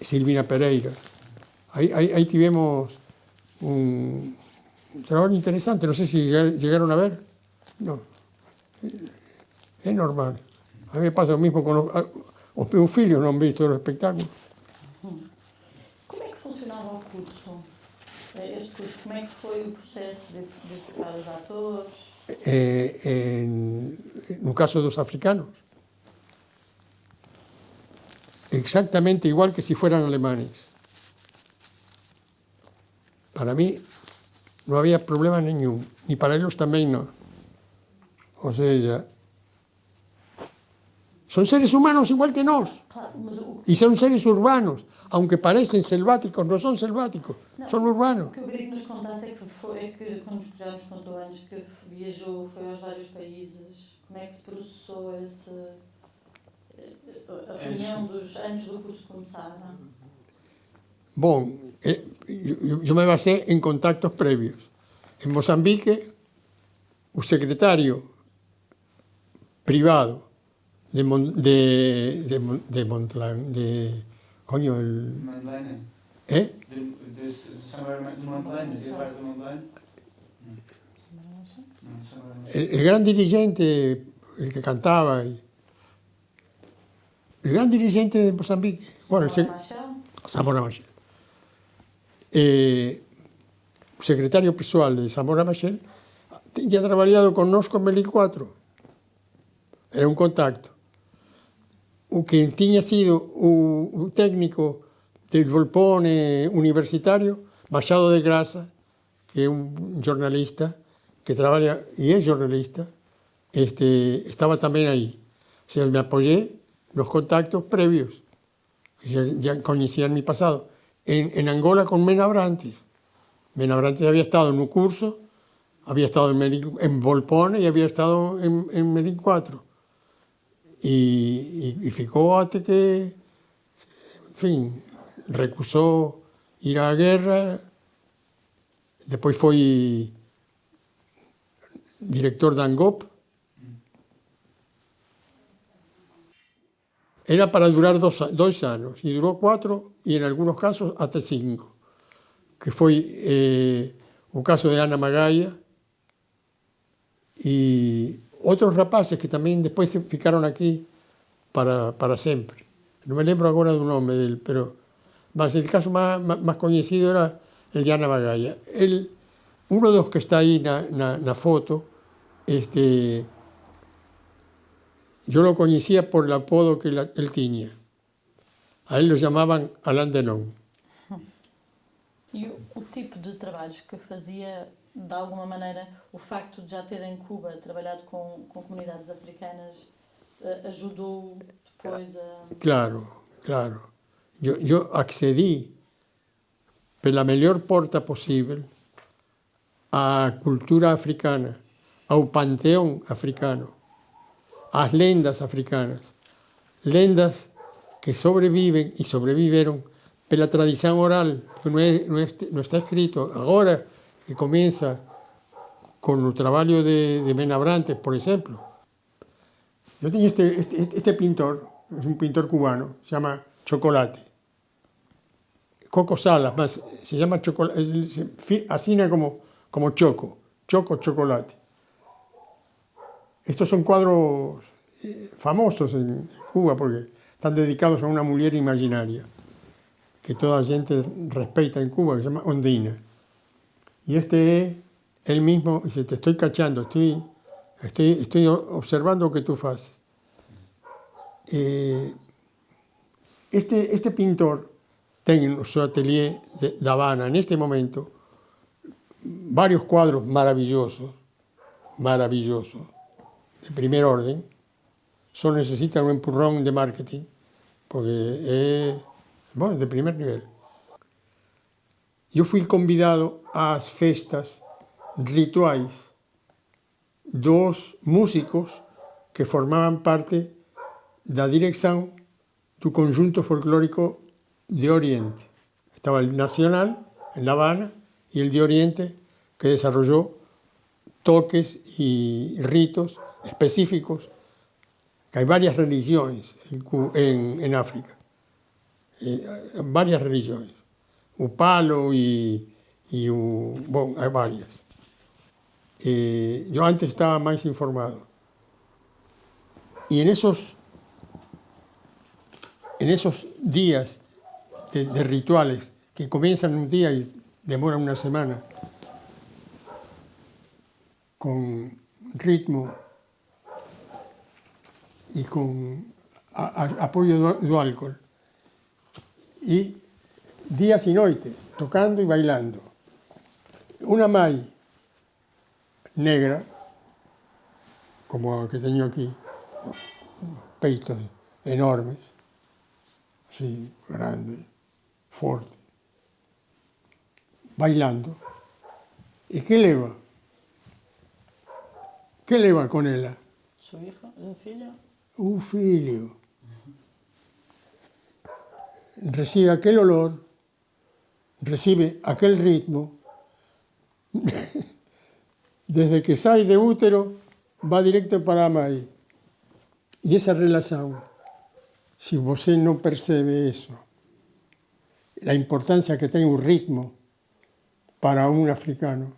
Silvina Pereira. Ahí tuvimos un trabajo interesante, no sé si llegaron a ver. No, es normal. A mí me pasa lo mismo con los meus filhos, no han visto los espectáculos. Como é que funcionava o curso? Este curso, como é que foi o processo de buscar os atores? no caso dos africanos. Exactamente igual que si fueran alemanes. Para mí no había problema ningún, ni para ellos también no. O sea, son seres humanos igual que nos. Claro, mas Y son seres urbanos, aunque parecen selváticos, no son selváticos, son o urbanos. que eu queria que nos contasse é que quando já nos contou antes que viajou, foi aos vários países, como é que se processou a reunião dos antes do curso começar, não é? Bon, yo me basé en contactos previos. En Mozambique, un secretario privado de Montlan, coño, Mandlane. ¿eh? De Mandlane, de Eduardo Mandlane. El gran dirigente, el que cantaba, el gran dirigente de Mozambique, bueno, Samora Machel. El secretario pessoal de Samora Machel tinha trabalhado connosco en Melil 4. Era un contacto. O que tinha sido o técnico del Volpone universitario, Machado de Graça, que é un jornalista que trabalha e é jornalista, estaba tamén aí. O sea, me apoyé los contactos previos, que ya conocían mi pasado. En Angola con Mena Abrantes. Mena Abrantes había estado en un curso, había estado en Volpone y había estado en Melil 4. Y ficó hasta que, en fin, recusó ir a la guerra. Después fue director de ANGOP. Era para durar 2 años, y duró 4, y en algunos casos hasta 5, que fue el caso de Ana Magaya y otros rapaces que también después se ficaron aquí para siempre. No me lembro ahora del nombre de él, pero más el caso más conocido era el de Ana Magaya. Uno de los que está ahí en la foto, yo lo conocía por el apodo que él tenía. A él lo llamaban Alain Delon. E o tipo de trabalhos que fazia, de alguma maneira, o facto de já ter em Cuba trabalhado com comunidades africanas, ajudou depois a... Claro, claro. Yo accedí por la mejor porta posible a cultura africana, ao panteón africano, às lendas africanas, lendas que sobreviven y sobrevivieron pela tradición oral, porque no está escrito. Ahora que comienza con el trabajo de Mena Abrantes, por ejemplo. Yo tenía este pintor, es un pintor cubano, se llama Chocolate. Coco Salas, más se llama Chocolate, así como Choco, Chocolate. Estos son cuadros famosos en Cuba porque están dedicados a una mujer imaginaria que toda la gente respeta en Cuba, que se llama Ondina. Y este es él mismo, dice, te estoy cachando, estoy observando lo que tú haces. Este pintor tiene en su atelier de Habana, en este momento, varios cuadros maravillosos, de primer orden. Solo necesitan un empurrón de marketing, porque es de primer nivel. Yo fui convidado a las festas rituales, 2 músicos que formaban parte de la dirección del conjunto folclórico de Oriente. Estaba el Nacional, en La Habana, y el de Oriente, que desarrolló toques y ritos específicos, que hay varias religiones en África, varias religiones, Upalo hay varias. Yo antes estaba más informado. Y en esos días de rituales que comienzan un día y demoran una semana, con ritmo y con apoyo do álcool. Y días y noites, tocando y bailando. Una mai negra, como a que teño aquí, peitos enormes, así, grande, forte, bailando. E que leva? Que leva con ela? Su hijo, su filho. Un filho. Recibe aquel olor, recibe aquel ritmo. Desde que sai de útero, va directo para a mai. E esa relación, se você non percebe eso, a importancia que ten o ritmo para un africano,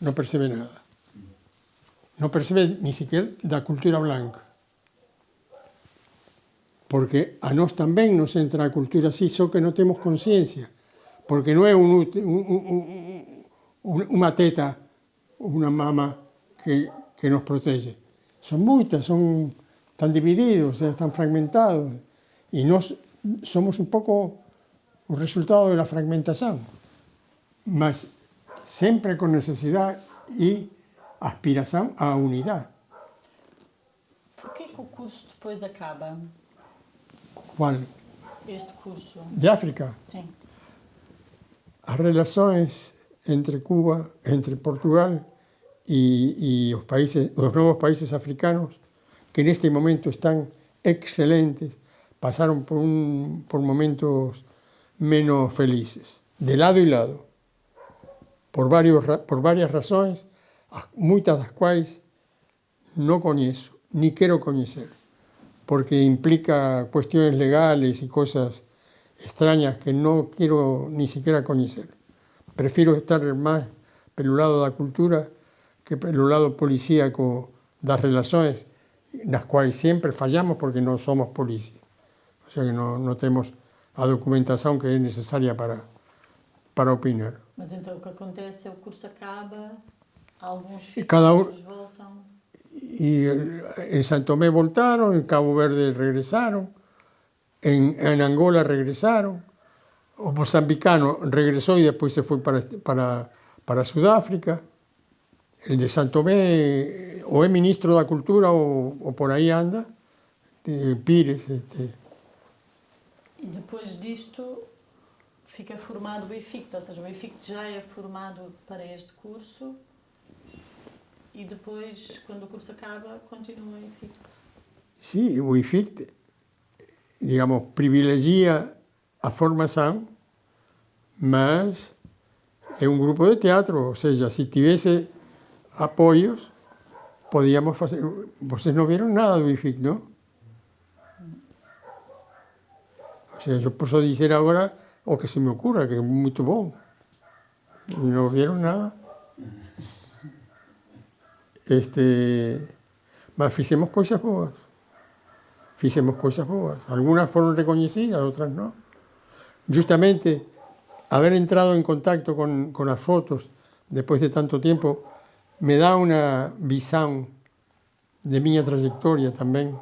non percebe nada. Non percebe ni siquiera da cultura blanca. Porque a nós tamén nos entra a cultura así, só que non temos conciencia. Porque non é unha teta, unha mama que nos protege. Son moitas, están divididos, están fragmentados. E nós somos un pouco o resultado da fragmentación. Mas sempre con necesidade e aspiración á unidade. Por que o curso depois acaba? Qual? Este curso? De África. Sim. As relações entre Cuba, entre Portugal e os novos países africanos, que neste momento están excelentes, pasaron por momentos menos felices, de lado e lado, por varias razões, moitas das quais non coñezo, ni quero coñecer, porque implica cuestiones legales y cosas extrañas que no quiero ni siquiera conocer. Prefiero estar más pelo lado da cultura que pelo lado policíaco das relaciones, nas quais sempre fallamos porque non somos policía. O sea que non temos a documentación que é necesaria para opinar. Mas então o que acontece é o curso acaba, alguns filhos voltam. Y en São Tomé voltaron, en Cabo Verde regresaron, en Angola regresaron, o mozambicano regresó y después se fue para Sudáfrica. El de São Tomé o é ministro da Cultura o por aí anda, Pires. E depois disto fica formado o IFICT, ou seja, o IFICT já é formado para este curso. E depois, quando o curso acaba, continua o IFICT. Sí, o IFICT, digamos, privilegia a formação, mas é um grupo de teatro, ou seja, se tivesse apoios, podíamos fazer... Vocês não viram nada do IFICT, não? Ou seja, eu posso dizer agora o que se me ocorra, que é muito bom. Não viram nada. Mas fizemos coisas boas. Algunas fueron reconocidas, otras no. Justamente, haber entrado en contacto con las fotos después de tanto tiempo me da una visión de mi trayectoria también.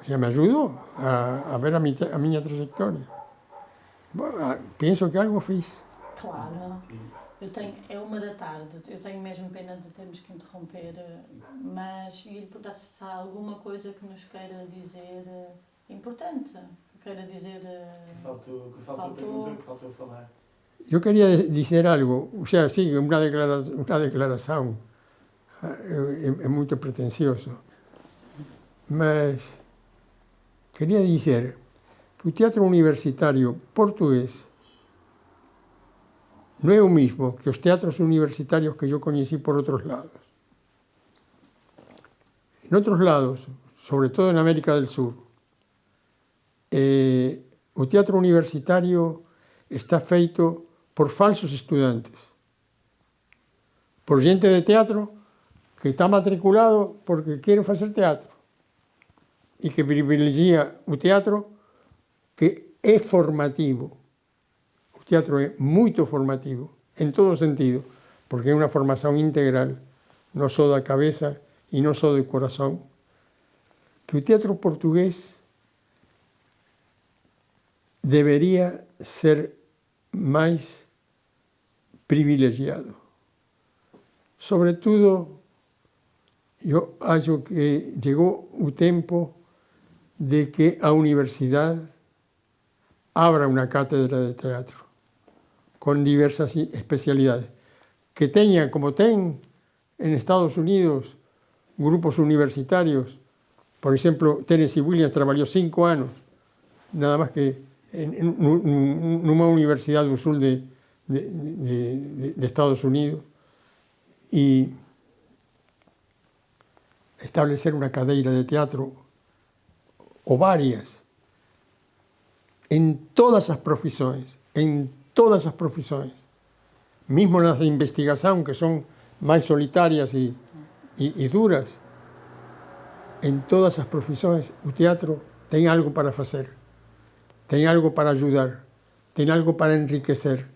O sea, me ayudó a ver a mi trayectoria. Bueno, pienso que algo fiz. Claro. É 13h, eu tenho mesmo pena de termos que interromper, mas ia lhe perguntar se há alguma coisa que nos queira dizer importante, que queira dizer... Que faltou pergunta, que faltou falar. Eu queria dizer algo, ou seja, sim, uma declaração é muito pretencioso, mas queria dizer que o teatro universitário português no é o mismo que os teatros universitarios que yo conocí por otros lados. En otros lados, sobre todo en América del Sur, o teatro universitario está feito por falsos estudantes, por gente de teatro que está matriculado porque quiere facer teatro e que privilegia o teatro que é formativo. O teatro é muito formativo, en todo sentido, porque é unha formación integral não só da cabeça e não só do coração, que o teatro português deveria ser mais privilegiado. Sobretudo, eu acho que chegou o tempo de que a universidade abra uma cátedra de teatro com diversas especialidades, que tenha, como tem en Estados Unidos, grupos universitarios. Por exemplo, Tennessee Williams trabajó 5 años, nada más que en una universidad del sur de Estados Unidos, y establecer una cadeira de teatro, o varias, en todas las profesiones, mismo las de investigación, que son más solitarias y duras. En todas as profissões, o teatro tem algo para fazer, tem algo para ajudar, tem algo para enriquecer,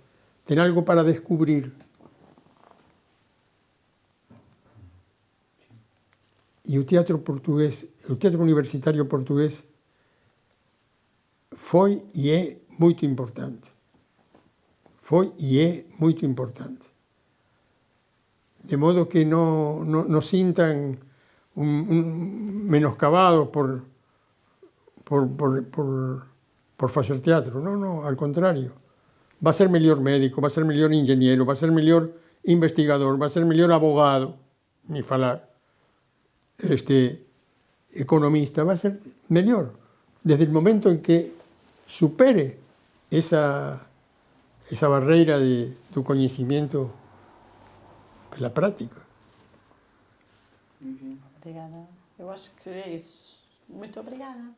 tem algo para descobrir. E o teatro português, o teatro universitário português, foi e é muito importante. Foi e é muito importante. De modo que não sintan menoscabados por fazer teatro. Não, ao contrário. Vai ser melhor médico, vai ser melhor engenheiro, vai ser melhor investigador, vai ser melhor abogado, nem falar, economista, vai ser melhor. Desde o momento em que supere essa barreira do conhecimento pela prática. Obrigada. Eu acho que é isso. Muito obrigada.